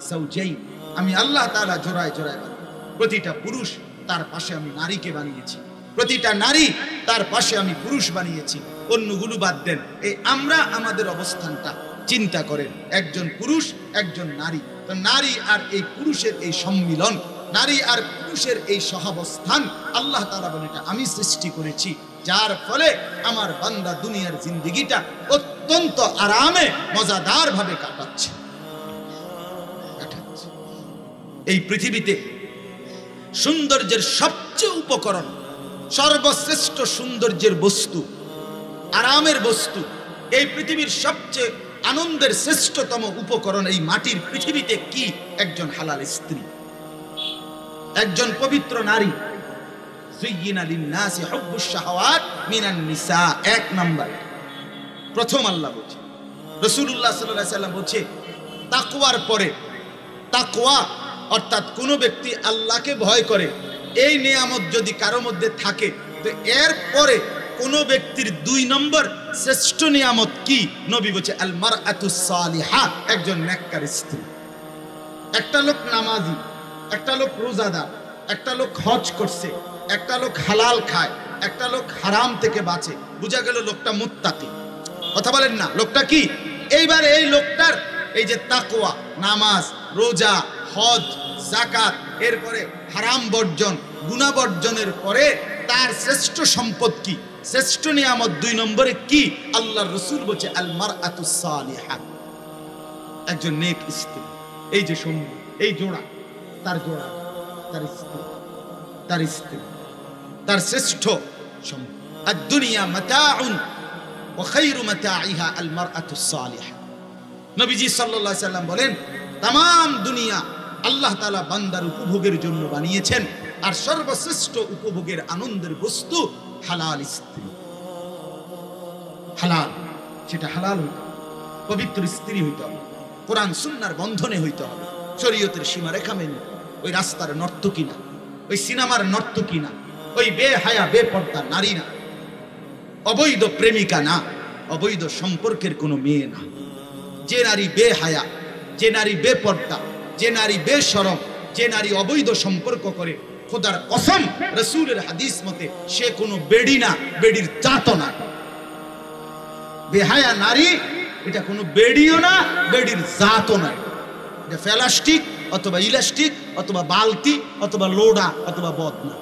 যাওজাইন, আমি আল্লাহ তাআলা জোড়ায় জোড়ায় বানিয়েছি। প্রতিটা পুরুষ তার পাশে আমি নারীকে বানিয়েছি, প্রতিটা নারী তার পাশে আমি পুরুষ বানিয়েছি। অন্যগুলো বাদ দেন, এই আমরা আমাদের অবস্থানটা চিন্তা করেন, একজন পুরুষ একজন নারী, তো নারী আর এই পুরুষের এই সম্মিলন, নারী আর পুরুষের এই সহাবস্থান আল্লাহ তাআলা বলেন এটা আমি সৃষ্টি করেছি, যার ফলে আমার বান্দা দুনিয়ার জিন্দেগিটা অত্যন্ত আরামে মজাদার ভাবে কাটাচ্ছে। এই পৃথিবীতে সৌন্দর্যের সবচেয়ে উপকরণ, সর্বশ্রেষ্ঠ সৌন্দর্যের বস্তু, আরামের বস্তু, এই পৃথিবীর সবচেয়ে আনন্দের শ্রেষ্ঠতম উপকরণ এই মাটির পৃথিবীতে কি? একজন হালাল স্ত্রী, একজন পবিত্র নারী। যুয়্যিনা লিন-নাসি হুব্বুশ শাহাওয়াত মিনান নিসা, এক নাম্বার। প্রথম আল্লাহ বলছে, রাসূলুল্লাহ সাল্লাল্লাহু আলাইহি সাল্লাম বলছে তাকওয়ার পরে, তাকওয়া অর্থাৎ কোন ব্যক্তি আল্লাহকে ভয় করে, এই নিয়ামত যদি কারো মধ্যে থাকে, তো এর পরে কোন ব্যক্তির 2 নম্বর শ্রেষ্ঠ নিয়ামত কি? নবী বলছে আল মারআতুস সালিহা, একজন নেককার স্ত্রী। একটা লোক নামাজি, একটা লোক রোজাদার, একটা লোক হজ করছে, একটা লোক হালাল খায়, একটা লোক হারাম থেকে বাঁচে, বুঝা গেল লোকটা মুত্তাকি। কথা বলেন না, লোকটা কি? এইবার এই লোকটার এই যে তাকওয়া, নামাজ, রোজা, হজ, যাকাত, এরপরে হারাম বর্জন, গুনাহ বর্জনের পরে তার শ্রেষ্ঠ সম্পদ কি? শ্রেষ্ঠ নিয়ামত 2 নম্বরে কি? আল্লাহর রাসূল বলছে আল মারআতুস সালিহা, একজন নেক স্ত্রী। এই যে সঙ্গী, এই জোড়া, তার জোড়া, তার স্ত্রী, তার স্ত্রী, তার শ্রেষ্ঠ সম্পদ। আদ-দুনিয়া মাতাউন ওয়া খায়রু মাতাইহা আল মারআতুস সালিহা। নবীজি সাল্লাল্লাহু আলাইহি সাল্লাম বলেন तमाम দুনিয়া আল্লাহ তাআলা বান্দার উপভোগের জন্য বানিয়েছেন, আর সর্বশ্রেষ্ঠ উপভোগের আনন্দের বস্তু হালাল স্ত্রী। হালাল, সেটা হালাল হইতে হবে, পবিত্র স্ত্রী হইতে হবে, কোরআন সুন্নাহর বন্ধনে হইতে হবে, শরীয়তের সীমারেখা মেনে। ওই রাস্তার নর্তকী না, ওই সিনেমার নর্তকী না, ওই বেহায়া বেপর্দা নারী না, অবৈধ প্রেমিকা না, অবৈধ সম্পর্কের কোনো মেয়ে না। যে নারী বেহায়া, যে নারী বেপর্দা, যে নারী বেশরম, যে নারী অবৈধ সম্পর্ক করে, খোদার কসম রাসূলের হাদিস মতে সে কোনো বেড়ি না, বেড়ির জাতও না। বেহায়া নারী এটা কোনো বেড়িও না, বেড়ির জাতও না। এটা প্লাস্টিক অথবা ইলাস্টিক অথবা বালতি অথবা লোডা অথবা বদনা।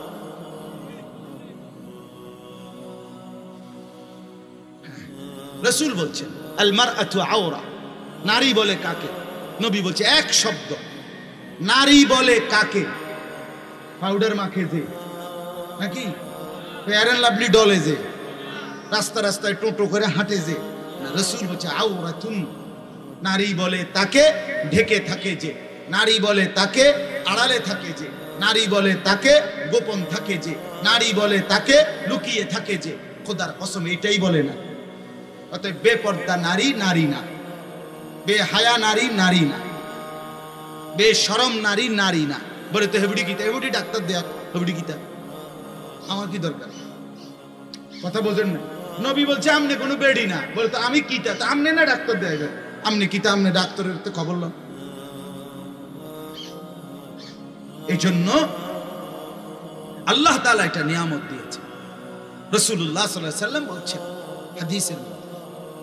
রাসূল বলছেন আল মারআতু আওরা, নারী বলে কাকে? নবী বলছে এক শব্দ, নারী বলে কাকে? পাউডার মাখে যে, নাকি ফেয়ার এন্ড লাভলি ডলে যে, রাস্তা রাস্তায় টোটো করে হাঁটে যে, রাসূল বলছে আওরাতুন, নারী বলে তাকে ঢেকে থাকে যে, নারী বলে তাকে আড়ালে থাকে যে, নারী বলে তাকে গোপন থাকে যে, নারী বলে তাকে লুকিয়ে থাকে যে। খোদার কসম এটাই বলে না। অতএব বেপর্দা নারী নারী না, বেহায়া নারী নারী না, বেশরম নারী নারী না। বলে তো হেবুড়ি গীতা, হেবুড়ি ডাক্তার দেয়া, হেবুড়ি গীতা আমার কি দরকার? কথা বোঝেন না? নবী বলছে আমনে কোনো বেড়ি না, বলে তো আমি কিতা, তা আমনে না ডাক্তার দেয়া যাবে, আমনে কিতা, আমনে ডাক্তারের তো খবর লন। এই জন্য আল্লাহ তাআলা এটা নিয়ামত দিয়েছে। রাসূলুল্লাহ সাল্লাল্লাহু আলাইহি ওয়াসাল্লাম বলছেন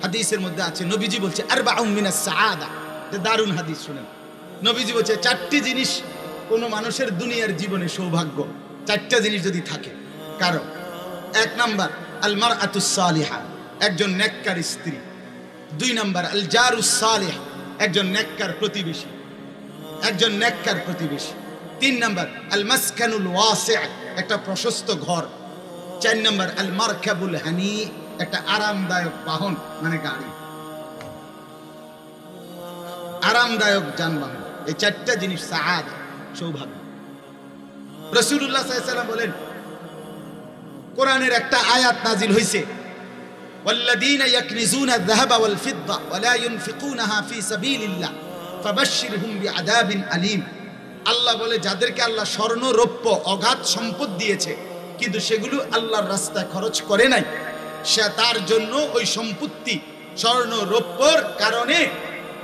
হাদিসের মধ্যে আছে, নবীজি বলছে আরবাউন মিনাস সাআদা, এটা দারুণ হাদিস শুনেন। নবীজি বলছে 4টি জিনিস কোন মানুষের দুনিয়ার জীবনে সৌভাগ্য, 4টা জিনিস যদি থাকে কারো। 1 নাম্বার আল মারআতুস সালিহা, একজন নেককার স্ত্রী। 2 নাম্বার আল জারুস সালিহ, একজন নেককার প্রতিবেশী, একজন নেককার প্রতিবেশী। 3 নাম্বার আল মাসকানুল ওয়াসি', একটা প্রশস্ত ঘর। 4 নাম্বার আল মারকাবুল হানি, একটা আরামদায়ক বাহন মানে গাড়ি, আরামদায়ক যানবাহন। এই 4টা জিনিস সাআদা, সৌভাগ্য। রাসূলুল্লাহ সাল্লাল্লাহু আলাইহি ওয়াসাল্লাম বলেন, কোরআনের একটা আয়াত নাজিল হইছে, ওয়াল্লাযীনা ইয়াকনিজুনা আয-যাহাবা ওয়াল ফিদ্দা ওয়া লা ইউনফিকুনাহা ফি সাবিলিল্লাহ ফাবাশশিরহুম বিআযাবিন আলীম। আল্লাহ বলে, যাদেরকে আল্লাহ স্বর্ণ রৌপ্য অগাধ সম্পদ দিয়েছে কিন্তু সেগুলো আল্লাহর রাস্তায় খরচ করে নাই, সে তার জন্য ওই সম্পত্তি স্বর্ণ রৌপ্যর কারণে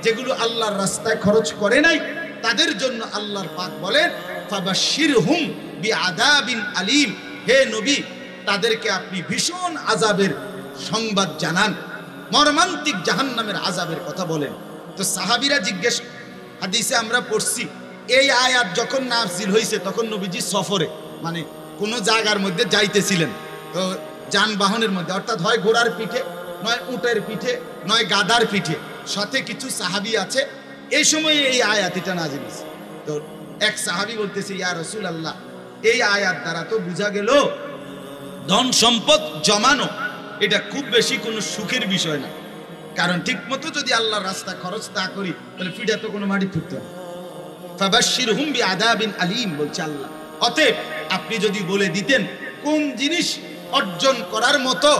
যেগুলো আল্লাহর রাস্তায় খরচ করে নাই তাদের জন্য আল্লাহর পাক বলেন ফাবাশশিরহুম বিআযাবিন আলীম, হে নবী তাদেরকে আপনি ভীষণ আযাবের সংবাদ জানান, মর্মান্তিক জাহান্নামের আযাবের কথা বলেন। তো সাহাবীরা জিজ্ঞেস, হাদিসে আমরা পড়ছি, এই আয়াত যখন নাযিল হয়েছে তখন নবীজি সফরে, মানে কোনো জায়গার মধ্যে যাইতেছিলেন, তো যানবাহনের মধ্যে, অর্থাৎ হয় ঘোড়ার পিঠে, নয় উটের পিঠে, নয় গাধার পিঠে, সাথে কিছু সাহাবী আছে। এই সময় এই আয়াত এটা নাযিল হয়েছে। তো এক সাহাবী বলতেছে, ইয়া রাসূলুল্লাহ, এই আয়াত দ্বারা তো বোঝা গেল ধন সম্পদ জমানো এটা খুব বেশি কোনো সুখের বিষয় না, কারণ ঠিক মতো যদি আল্লাহর রাস্তা খরচ তা করি তাহলে ফিডা তো কোনো মাটি ফুটতে হবে। ফাবাশশিরহুম বিআযাবিন আলীম বলছে আল্লাহ। অতএব আপনি যদি বলে দিতেন কোন জিনিস অর্জন করার মতো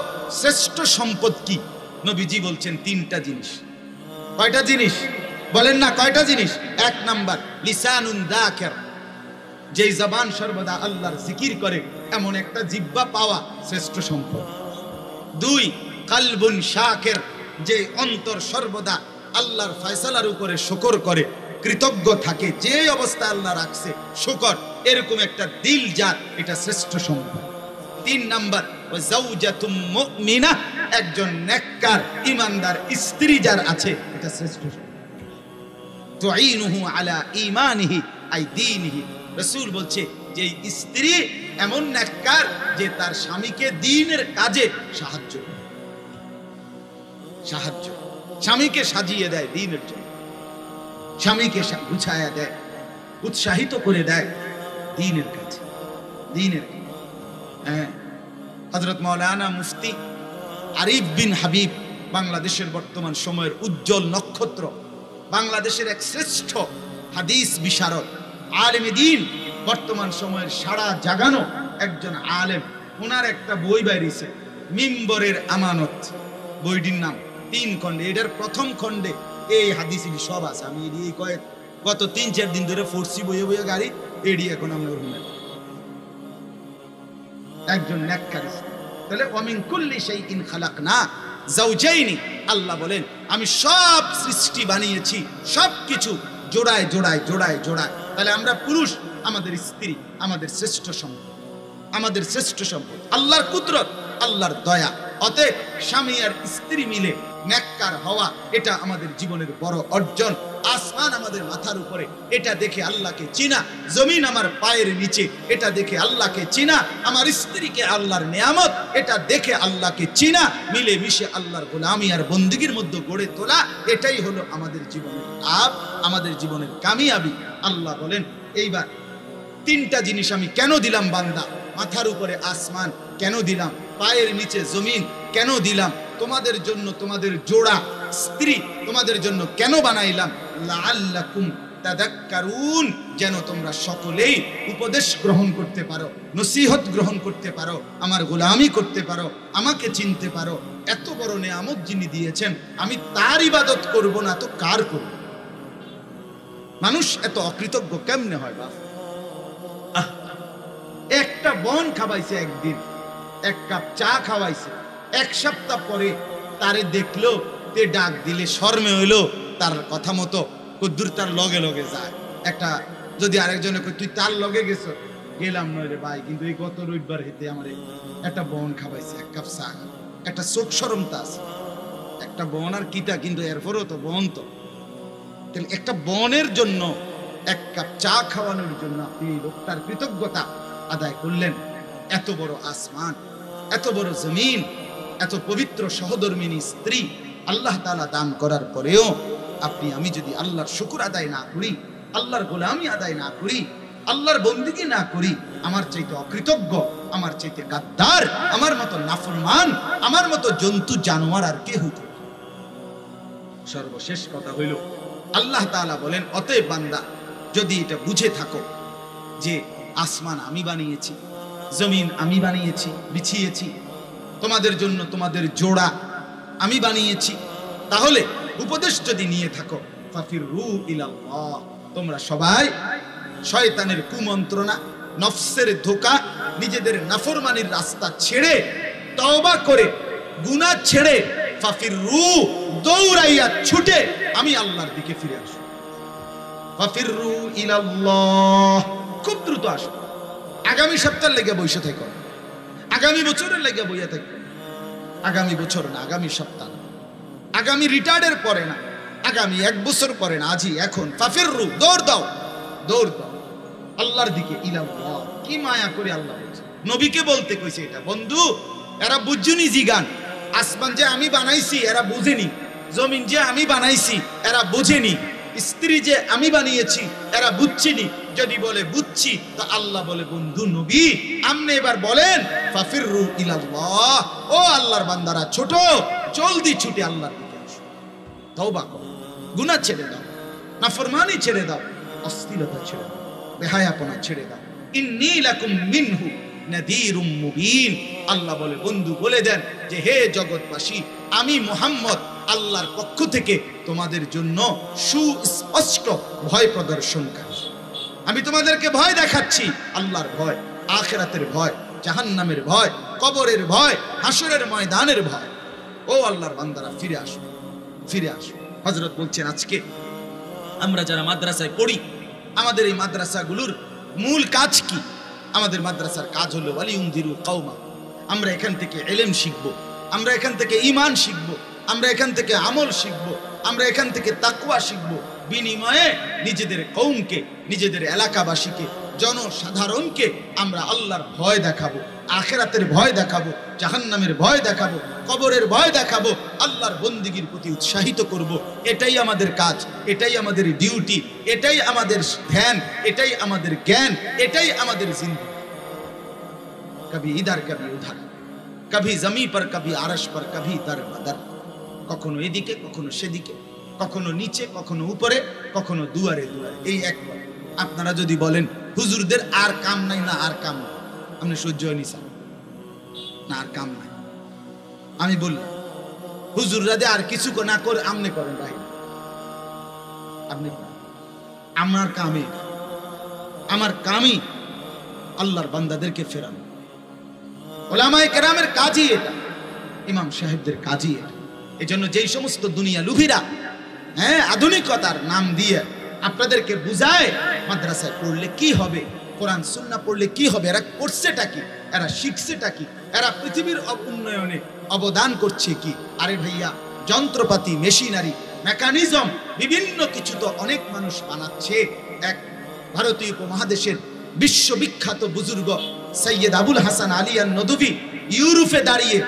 শ্রেষ্ঠ সম্পদ কি, নবীজি বলছেন 3টা জিনিস। কয়টা জিনিস বলেন না, কয়টা জিনিস? 1 নাম্বার লিসানুন যাকির, যেই জবান সর্বদা আল্লাহর জিকির করে এমন একটা জিহ্বা পাওয়া শ্রেষ্ঠ সম্পদ। 2 কলবুন শাকির, যে অন্তর সর্বদা আল্লাহর ফয়সালার উপরে শুকর করে, কৃতজ্ঞ থাকে, যে অবস্থা আল্লাহ রাখছে শুকর, এরকম একটা দিল যার, এটা শ্রেষ্ঠ সম্পদ। 3 নাম্বার ওয়াজাউজাতুম মুমিনা, একজন নেককার ইমানদার স্ত্রী যার আছে, এটা শ্রেষ্ঠ সম্পদ। তুঈনুহু আলা ঈমানিহি আই দীনিহি, রাসূল বলছে যে স্ত্রী এমন নেককার যে তার স্বামীকে দ্বীনের কাজে সাহায্য করে, স্বামীকে সাজিয়ে দেয় দ্বীনের জন্য, স্বামীকে গুছায়া দেয়, উৎসাহিত করে দেয় দ্বীনের কাছে, দ্বীনের। হ্যাঁ, হযরত মাওলানা মুফতি আরিফ বিন হাবিব, বাংলাদেশের বর্তমান সময়ের উজ্জ্বল নক্ষত্র, বাংলাদেশের এক শ্রেষ্ঠ হাদিস বিশারদ, আলেমে দ্বীন, বর্তমান সময়ের সারা জাগানো একজন আলেম। ওনার একটা বই বেরিয়েছে, মিম্বরের আমানত, বইটির নাম 3 খণ্ডে। এটার প্রথম খণ্ডে এই হাদিস সব আছে। আমি এই গত 3-4 দিন ধরে ফোর্সি বইয়ে বইয়ে গাড়ি এড়ি, এখন আমি ওর একজন নেককার। তাহলে ওয়ামিন কুল্লি শাইইন খালাকনা যাওজাইনি, আল্লাহ বলেন আমি সব সৃষ্টি বানিয়েছি, সবকিছু জোড়ায় জোড়ায় জোড়ায় জোড়ায়। তাহলে আমরা পুরুষ, আমাদের স্ত্রী আমাদের শ্রেষ্ঠ সম্পদ, আমাদের শ্রেষ্ঠ সম্পদ, আল্লাহর কুদরত, আল্লাহর দয়া। অতএব স্বামী আর স্ত্রী মিলে নেককার হওয়া, এটা আমাদের জীবনের বড় অর্জন। আসমান আমাদের মাথার উপরে, এটা দেখে আল্লাহকে চিনা, জমিন আমার পায়ের নিচে, এটা দেখে আল্লাহকে চিনা, আমার স্ত্রীকে আল্লাহর নিয়ামত, এটা দেখে আল্লাহকে চিনা, মিলে মিশে আল্লাহর গোলামি আর বন্দেগীর মধ্যে গড়ে তোলা, এটাই হলো আমাদের জীবনের লাভ, আমাদের জীবনের কামিয়াবি। আল্লাহ বলেন, এইবার 3টা জিনিস আমি কেন দিলাম বান্দা, মাথার উপরে আসমান কেন দিলাম, পায়ের নিচে জমিন কেন দিলাম, তোমাদের জন্য তোমাদের জোড়া স্ত্রী তোমাদের জন্য কেন বানাইলাম, লাআল্লাকুম তাযাক্কারুন, যেন তোমরা সকলেই উপদেশ গ্রহণ করতে পারো, নসিহত গ্রহণ করতে পারো, আমার গোলামি করতে পারো, আমাকে চিনতে পারো। এত বড় নিয়ামত যিনি দিয়েছেন, আমি তার ইবাদত করব না তো কার করব? মানুষ এত অকৃতজ্ঞ কেমনে হয় বাপ? একটা বন খাওয়াইছে, একদিন 1 কাপ চা খাওয়াইছে, 1 সপ্তাহ পরে তারে দেখলো, তে ডাক দিলে শর্মে হইলো, তার কথা মতো কদ্দুর তার লগে লগে যায়। একটা যদি আরেকজনে কই তুই তার লগে গেছ, গেলাম নয় রে ভাই, কিন্তু এই গত রবিবার হেতে আমার একটা বন খাওয়াইছে, 1 কাপ চা, একটা চোখ শরমতা আছে, একটা বন আর কিতা, কিন্তু এরপরও তো বন। তো তাহলে একটা বনের জন্য 1 কাপ চা খাওয়ানোর জন্য আপনি লোকটার কৃতজ্ঞতা আদায় করলেন। এত বড় আসমান, এত বড় জমিন, এত পবিত্র সহধর্মিনী স্ত্রী আল্লাহ তাআলা দান করার পরেও আপনি আমি যদি আল্লাহর শুকর আদায় না করি, আল্লাহর গোলামি আদায় না করি, আল্লাহর বন্দেগী না করি, আমার চাইতে অকৃতজ্ঞ, আমার চাইতে গাদ্দার, আমার মতো নাফরমান, আমার মতো জন্তু জানোয়ার আর কে হইতে। সর্বশেষ কথা হইল, আল্লাহ তাআলা বলেন, অতএব বান্দা যদি এটা বুঝে থাকো যে আসমান আমি বানিয়েছি, জমিন আমি বানিয়েছি, বিছিয়েছি, তোমাদের জন্য তোমাদের জোড়া আমি বানিয়েছি, তাহলে উপদেশ যদি নিয়ে থাকো, ফাফিরু ইলাল্লাহ, তোমরা সবাই শয়তানের কুমন্ত্রণা, নফসের ধোঁকা, নিজেদের নাফরমানির রাস্তা ছেড়ে, তওবা করে, গুনাহ ছেড়ে, ফাফিরু, দৌড়াইয়া ছুটে আমি আল্লাহর দিকে ফিরে আসো। ফাফিরু ইলাল্লাহ, খুব দ্রুত আসো। আগামী সপ্তাহের লেগে বসে থাকো, আগামী বছরের লেগে বইয়া থাকো, আগামী বছর না, আগামী সপ্তাহ না, আগামী রিটায়ার্ডের পরে না, আগামী 1 বছর পরে না, আজই, এখন। ফাফিরু, দৌড় দাও, দৌড় দাও আল্লাহর দিকে। ইলাল্লাহ, কি মায়া করে আল্লাহ বলছে, নবীকে বলতে কইছে এটা। বন্ধু, এরা বুঝুনি জিগান, আসমান যে আমি বানাইছি এরা বুঝেনি, জমিন যে আমি বানাইছি এরা বুঝেনি, স্ত্রী যে আমি বানিয়েছি এরা বুঝছেনি। যদি বলে বুঝছি, তো আল্লাহ বলে, বন্ধু নবী আপনি এবার বলেন ফাফিরু ইলাল্লাহ, ও আল্লাহর বান্দারা, ছোট জলদি ছুটে আল্লাহর দিকে আসো, তওবা করো, গুনাহ ছেড়ে দাও, নাফরমানি ছেড়ে দাও, অশ্লীলতা ছেড়ে দাও, বেহায়াপনা ছেড়ে দাও। ইন্নী লাকুম মিনহু নাযীরুম মুবিন। আল্লাহ বলে, বন্ধু বলে দেন যে হে জগৎবাসী, আমি মুহাম্মদ আল্লাহর পক্ষ থেকে তোমাদের জন্য সুস্পষ্ট ভয় প্রদর্শনকারী। আমি তোমাদেরকে ভয় দেখাচ্ছি, আল্লাহর ভয়, আখিরাতের ভয়, জাহান্নামের ভয়, কবরের ভয়, হাসরের ময়দানের ভয়। ও আল্লাহর বান্দারা, ফিরে আসো, ফিরে আসো। হযরত বলছেন, আজকে আমরা যারা মাদ্রাসায় পড়ি, আমাদের এই মাদ্রাসাগুলোর মূল কাজ কি? আমাদের মাদ্রাসার কাজ হলো ওয়ালিউনদিরু কওমা। আমরা এখান থেকে ইলম শিখবো, আমরা এখান থেকে ঈমান শিখবো, আমরা এখান থেকে আমল শিখবো, আমরা এখান থেকে তাকওয়া শিখবো। বিনিময়ে নিজেদের কওমকে, নিজেদের এলাকাবাসীকে, জনসাধারণকে আমরা আল্লাহর ভয় দেখাবো, আখিরাতের ভয় দেখাবো, জাহান্নামের ভয় দেখাবো, কবরের ভয় দেখাবো, আল্লাহর বন্দেগীর প্রতি উৎসাহিত করব। এটাই আমাদের কাজ, এটাই আমাদের ডিউটি, এটাই আমাদের ধ্যান, এটাই আমাদের জ্ঞান, এটাই আমাদের জিন্দেগি। কবি ইধার কবি উধার, কবি জমি পর, কবি আরশ পর, কবি দর বদর। কখনো এদিকে, কখনো সেদিকে, কখনো নিচে, কখনো উপরে, কখনো দুয়ারে দুয়ারে। এই একবার আপনারা যদি বলেন হুজুরদের আর কাম নাই, না আর কাম নাই, আপনি সহ্য হয়নি স্যার, না আর কাম নাই। আমি বললাম হুজুররা যে আর কিছু না করে আমনে করেন ভাই, আপনি, আমার কামে, আমার কামই আল্লাহর বান্দাদেরকে ফেরানো। ওলামায়ে কেরামের কাজই এটা, ইমাম সাহেবদের কাজই এটা। এজন্য যেই সমস্ত দুনিয়া লুভিরা আধুনিকতার নাম দিয়ে আপনাদেরকে বুঝায় মাদ্রাসায় পড়লে কি হবে, কোরআন সুন্নাহ পড়লে কি হবে, এরা করছেটা কি, এরা শিখছেটা কি, এরা পৃথিবীর উন্নয়নে অবদান করছে কি? আরে ভাইয়া, যন্ত্রপাতি, মেশিনারি, মেকানিজম, বিভিন্ন কিছু তো অনেক মানুষ বানাচ্ছে। এক ভারতীয় উপমহাদেশের বিশ্ববিখ্যাত বুজুর্গ সৈয়দ আবুল হাসান আলী আন-নদভী ইউরোপে দাঁড়িয়ে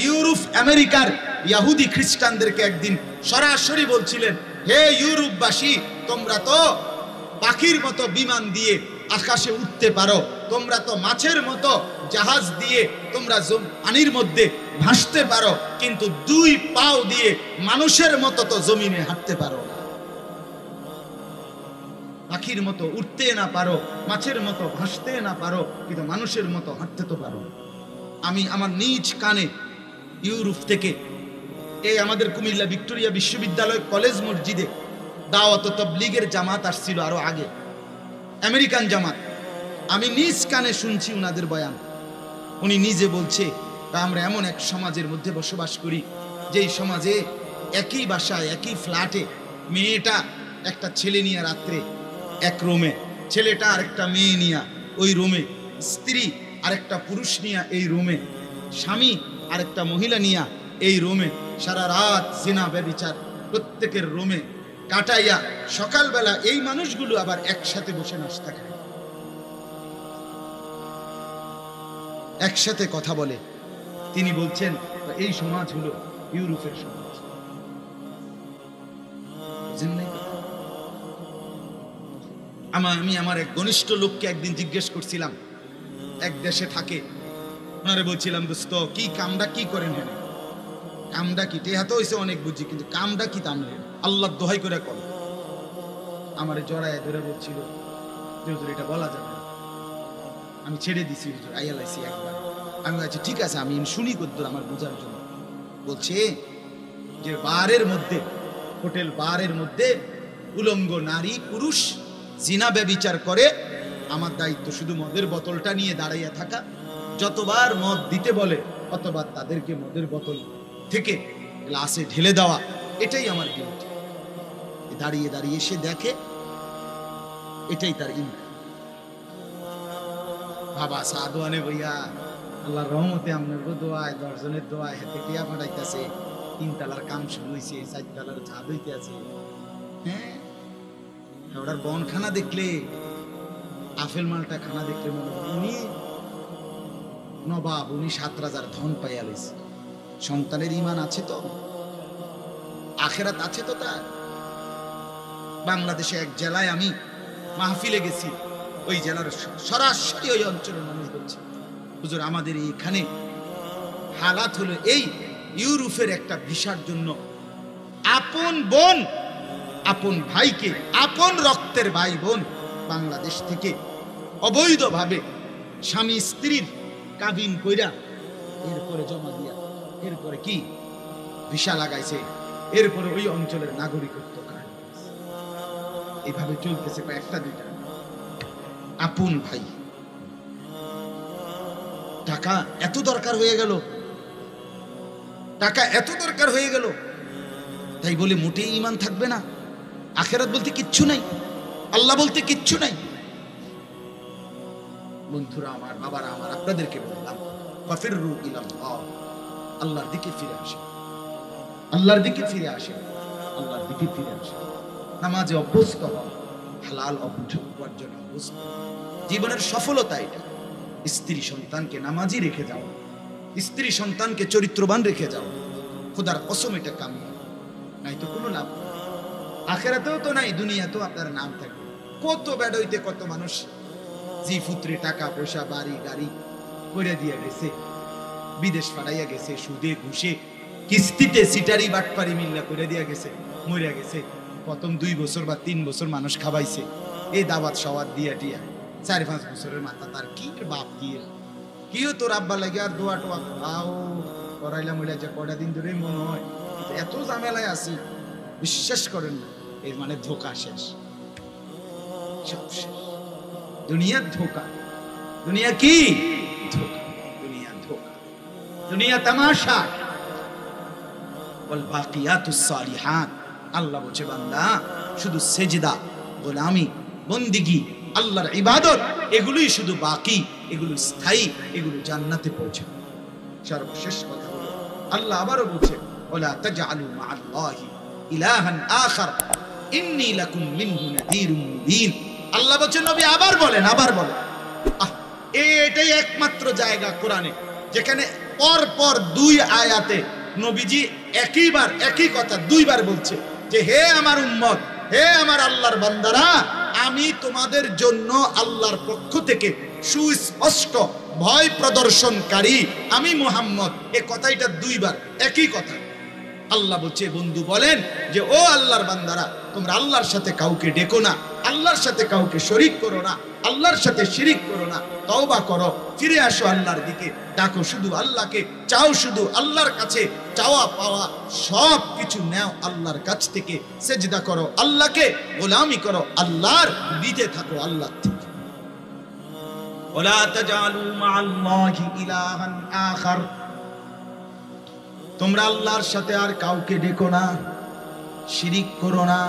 ইউরোপ আমেরিকার ইহুদি খ্রিস্টানদেরকে একদিন সরাসরি বলছিলেন, হে ইউরোপবাসী, তোমরা তো পাখির মতো বিমান দিয়ে আকাশে উঠতে পারো, তোমরা তো মাছের মতো জাহাজ দিয়ে তোমরা পানির মধ্যে ভাসতে পারো, কিন্তু 2 পাও দিয়ে মানুষের মতো তো জমিনে হাঁটতে পারো না। পাখির মতো উঠতে না পারো, মাছের মতো ভাসতে না পারো, কিন্তু মানুষের মতো হাঁটতে তো পারো। আমি আমার নিজ কানে ইউরোপ থেকে, এই আমাদের কুমিল্লা ভিক্টোরিয়া বিশ্ববিদ্যালয় কলেজ মসজিদে দাওয়াত ও তাবলীগের জামাত আসছিল আরো আগে, আমেরিকান জামাত। আমি নিজ কানে শুনছি উনাদের বয়ান। উনি নিজে বলছে, আমরা এমন এক সমাজের মধ্যে বসবাস করি, যেই সমাজে একই বাসায়, একই ফ্ল্যাটে মেয়েটা একটা ছেলে নিয়ে রাত্রে এক রুমে, ছেলেটা আরেকটা মেয়ে নিয়ে ওই রুমে, স্ত্রী আরেকটা পুরুষ নিয়ে এই রুমে, স্বামী আরেকটা মহিলা নিয়ে এই রুমে, সারা রাত জিনা ব্যভিচার প্রত্যেকের রুমে কাটাইয়া সকালবেলা এই মানুষগুলো আবার একসাথে বসে নাস্তা খায়, একসাথে কথা বলে। তিনি বলছেন এই সমাজ হলো ইউরোপের সমাজ। আমি আমার এক ঘনিষ্ঠ লোককে একদিন জিজ্ঞেস করছিলাম, এক দেশে থাকে, ওনারে বলছিলাম দোস্ত কি কামটা কি করেন হেন, কামটা কি? টেহা তো হয়েছে অনেক বুঝি, কিন্তু কামটা কি তামলে আল্লাহ দোহাই করে কর। আমারে জড়ায় ধরে বলছিল যে হুজুর এটা বলা যাবে না। আমি ছেড়ে দিছি হুজুর, আইয়ালাইছি একবার। আমি বলছি ঠিক আছে, আমি শুনি কদ্দুর আমার বোঝার জন্য। বলছে যে বারের মধ্যে, হোটেল বারের মধ্যে উলঙ্গ নারী পুরুষ জিনা ব্যভিচার করে, আমার দায়িত্ব শুধু মদের বোতলটা নিয়ে দাঁড়াইয়া থাকা, যতবার মদ দিতে বলে ততবার তাদেরকে মদের বোতল থেকে গ্লাসে ঢেলে দেওয়া, এটাই আমার ডিউটি। দাঁড়িয়ে দাঁড়িয়ে সে দেখে, এটাই তার ইনকাম। বাবা সাদওয়ানে ভাইয়া আল্লাহর রহমতে আপনার দোয়ায়, 10 জনের দোয়ায় হাতে টিয়া পাঠাইতেছে, 3 তলার কাম শুরু হয়েছে, 4 তলার ছাদ হইতে আছে। হ্যাঁ, ওটার বনখানা দেখলে, আফেল মালটা খানা দেখলে মনে হয় উনি নবাব, উনি 7 রাজার ধন পাইয়া লইছে। সন্তানের ঈমান আছে তো, আখেরাত আছে তো তার। বাংলাদেশে এক জেলায় আমি মাহফিলে গেছি, ওই জেলার সরাসরি ওই অঞ্চলের মানুষ বলছে হুজুর আমাদের এইখানে হালাত হলো এই, ইউরোপের একটা ভিসার জন্য আপন বোন, আপন ভাইকে, আপন রক্তের ভাই বোন বাংলাদেশ থেকে অবৈধভাবে স্বামী স্ত্রীর কাবিন কইরা এরপরে জমা দিয়া, এরপরে কি ভিসা লাগাইছে, এরপরে ওই অঞ্চলের নাগরিকত্ব কার্ড। এইভাবে চলতেছে কয়েকটা দুইটা। আপন ভাই, টাকা এত দরকার হয়ে গেল, টাকা এত দরকার হয়ে গেল, তাই বলে মোটেই ঈমান থাকবে না। আখেরাত বলতে কিচ্ছু নাই, আল্লাহ বলতে কিচ্ছু নাই। বন্ধুরা আমার, বাবারা আমার, আপনাদেরকে বললাম ফাফিররু ইলাল্লাহ, আল্লাহর দিকে ফিরে আসে, আল্লাহর দিকে ফিরে আসে, আল্লাহর দিকে ফিরে আসে। নামাজে অভ্যস্ত হও, হালাল উপার্জনে অভ্যস্ত। জীবনের সফলতা এটা। স্ত্রী সন্তানকে নামাজি রেখে যাও, স্ত্রী সন্তানকে চরিত্রবান রেখে যাও, খোদার কসম এটা কাম্য, নাই তো কোনো লাভ। আখেরাতেও তো নাই, দুনিয়াতেও আপনার নাম থাকবে। কত বেড়াইতে কত মানুষ জি পুত্রে টাকা পয়সা বাড়ি গাড়ি করে দিয়ে গেছে, বিদেশ পাঠাইয়া গেছে, সুদে ঘুষে কিস্তিতে সিটারি বাটপারি মিল্লা করে দিয়ে গেছে, মরিয়া গেছে। প্রথম 2 বছর বা 3 বছর মানুষ খাওয়াইছে, এই দাওয়াত সওয়াত দিয়া টিয়া 4-5 বছরের মাথা তার কি বাপ দিয়ে কিও তোর আব্বা লাগে আর দোয়া টোয়া খাও করাইলাম হইলে যে কটা দিন ধরে মনে হয় এত ঝামেলায় আছি, বিশ্বাস করেন না, এর মানে ধোকা শেষ, সব শেষ। দুনিয়ার ধোকা, দুনিয়া কি ধোকা, দুনিয়া ধোকা, দুনিয়া তামাশা। ওয়াল বাকিয়াতুস সালিহাত, আল্লাহ বলছে বান্দা শুধু সেজদা, গোলামি, বন্দিগি, আল্লাহর ইবাদত, এগুলোই শুধু বাকি, এগুলো স্থায়ী, এগুলো জান্নাতে পৌঁছাবে। সর্বশেষ কথা হলো আল্লাহ আবারও বলছে ওয়ালা তাজআলু মা'আল্লাহি ইলাহান আখার ইন্নী লাকুম মিনহু নাযীরুম মুবিন। আল্লাহ বলছেন নবী আবার বলেন, আবার বলেন। এটাই একমাত্র জায়গা কোরআনে যেখানে পর পর 2 আয়াতে নবীজি একইবার একই কথা 2 বার বলছে যে হে আমার উম্মত, হে আমার আল্লাহর বান্দারা, আমি তোমাদের জন্য আল্লাহর পক্ষ থেকে সুস্পষ্ট ভয় প্রদর্শনকারী আমি মুহাম্মদ। এই কথাটা 2 বার একই কথা। আল্লাহ বলছে বন্ধু বলেন যে ও আল্লাহর বান্দারা, তোমরা আল্লাহর সাথে কাউকে ডেকো না, আল্লাহর সাথে কাউকে শরীক করো না, আল্লাহর সাথে শিরিক করো না, তওবা করো, ফিরে আসো আল্লাহর দিকে, ডাকো শুধু আল্লাহকে, চাও শুধু আল্লাহর কাছে, চাওয়া পাওয়া সব কিছু নাও আল্লাহর কাছ থেকে, সেজদা করো আল্লাহকে, গোলামি করো আল্লাহর, দিতে থাকো আল্লাহ থেকে। ওয়ালা তাজালু মা'আল্লাহি ইলাহান আখার, তোমরা আল্লাহর সাথে আর কাউকে ডেকো না, শিরিক করো না,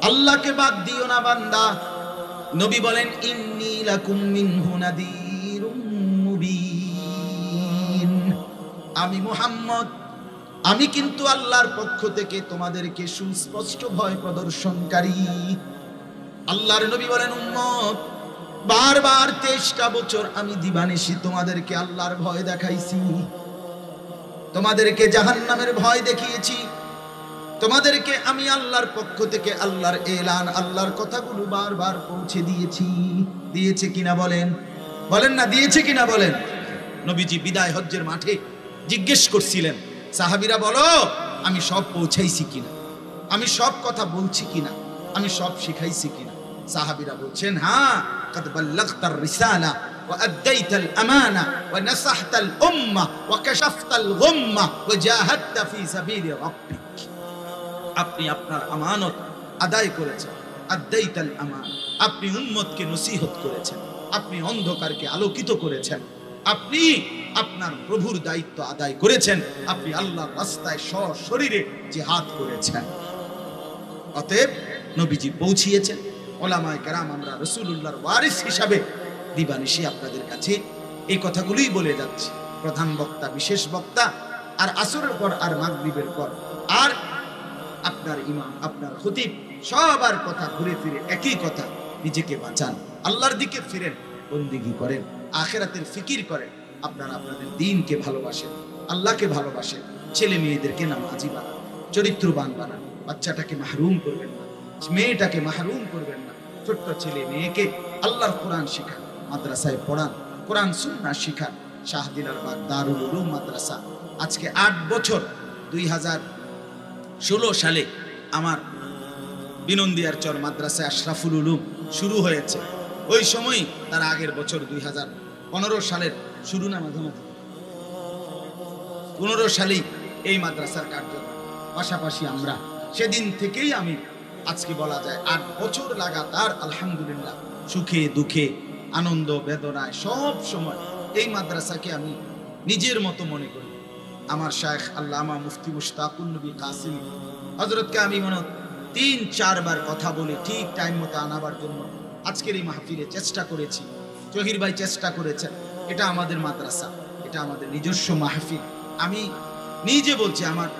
আল্লাহকে বাদ দিও না বান্দা। নবী বলেন ইন্নী লাকুম মিনহু নাযীরুম মুবিন, আমি মুহাম্মদ, আমি কিন্তু আল্লাহর পক্ষ থেকে তোমাদেরকে সুস্পষ্ট ভয় প্রদর্শনকারী। আল্লাহর নবী বলেন উম্মত, বারবার 23টা বছর আমি দিবানিশি তোমাদেরকে আল্লাহর ভয় দেখাইছি, তোমাদেরকে জাহান্নামের ভয় দেখিয়েছি, তোমাদেরকে আমি আল্লাহর পক্ষ থেকে আল্লাহর এলান, আল্লাহর কথাগুলো বারবার পৌঁছে দিয়েছি। দিয়েছে কিনা বলেন, বলেন না দিয়েছে কিনা বলেন। নবীজি বিদায় হজ্জের মাঠে জিজ্ঞেস করছিলেন, সাহাবীরা বলো আমি সব পৌঁছাইছি কিনা, আমি সব কথা বলছি কিনা, আমি সব শিখাইছি কিনা। সাহাবীরা বলছেন, হ্যাঁ, قد بلغت الرسالة وأديت الأمانة ونصحت الأمة وكشفت الغمة وجاهدت في سبيل ربك। আপনি আপনার আমানত আদায় করেছেন, আদাইতাল আমান, আপনি উম্মতকে নসিহত করেছেন, আপনি অন্ধকারকে আলোকিত করেছেন, আপনি আপনার প্রভুর দায়িত্ব আদায় করেছেন, আপনি আল্লাহর রাস্তায় সশরীরে জিহাদ করেছেন। অতএব নবীজি পৌঁছিয়েছেন। ওলামায়ে কেরাম, আমরা রাসূলুল্লাহর ওয়ারিস হিসাবে দিবানিশি আপনাদের কাছে এই কথাগুলোই বলে যাচ্ছি। প্রধান বক্তা, বিশেষ বক্তা, আর আসরের পর আর মাগরিবের পর আর আপনার ইমাম, আপনার খতিব, সবার কথা ঘুরে ফিরে একই কথা, নিজেকে বাঁচান, আল্লাহর দিকে ফিরেন, বন্দেগী করেন, আখিরাতের ফিকির করেন। আপনারা আপনাদের দ্বীনকে ভালোবাসেন, আল্লাহকে ভালোবাসেন, ছেলে মেয়েদেরকে নামাজি বানান, চরিত্রবান বানান। বাচ্চাটাকে মাহরুম করবেন না, মেয়েটাকে মাহরুম করবেন না। ছোট্ট ছেলে মেয়েকে আল্লাহর কোরআন শেখান, মাদ্রাসায় পড়ান, কোরআন সুন্নাহ শিখান। শাহদিনারবাগ দারুল উলুম মাদ্রাসা আজকে 8 বছর, 2016 সালে আমার বিনন্দিয়ার চর মাদ্রাসায় আশরাফুল উলুম শুরু হয়েছে। ওই সময় তার আগের বছর 2015 সালের শুরু, না মাঝামাঝি 15 সালেই এই মাদ্রাসার কার্যক্রম। পাশাপাশি আমরা সেদিন থেকেই আমি আজকে বলা যায় 8 বছর লাগাতার আলহামদুলিল্লাহ সুখে দুঃখে আনন্দ বেদনায় সব সময় এই মাদ্রাসাকে আমি নিজের মতো মনে করি। আমার শায়েখ আল্লামা মুফতি মুশতাকুন নবী কাসিম হযরতকে আমি মনে 3-4 বার কথা বলে ঠিক টাইম মতো আনাবার জন্য আজকের এই মাহফিলে চেষ্টা করেছি। জহির ভাই চেষ্টা করেছেন। এটা আমাদের মাদ্রাসা, এটা আমাদের নিজস্ব মাহফিল। আমি নিজে বলছি, আমার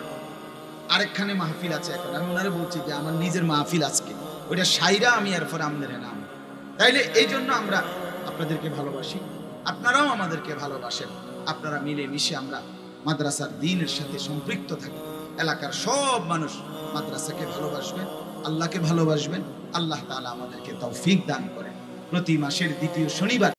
আরেকখানে মাহফিল আছে এখন, আমি ওনারে বলছি যে আমার নিজের মাহফিল আজকে, ওইটা সাইরা আমি এরপর আমাদের নাম। তাইলে এই জন্য আমরা আপনাদেরকে ভালোবাসি, আপনারাও আমাদেরকে ভালোবাসেন। আপনারা মিলে মিশে আমরা মাদ্রাসার দ্বীনের সাথে সম্পৃক্ত থাকি। এলাকার সব মানুষ মাদ্রাসাকে ভালোবাসবেন, আল্লাহকে ভালোবাসবেন। আল্লাহ তাআলা আমাদেরকে তৌফিক দান করেন। প্রতি মাসের দ্বিতীয় শনিবার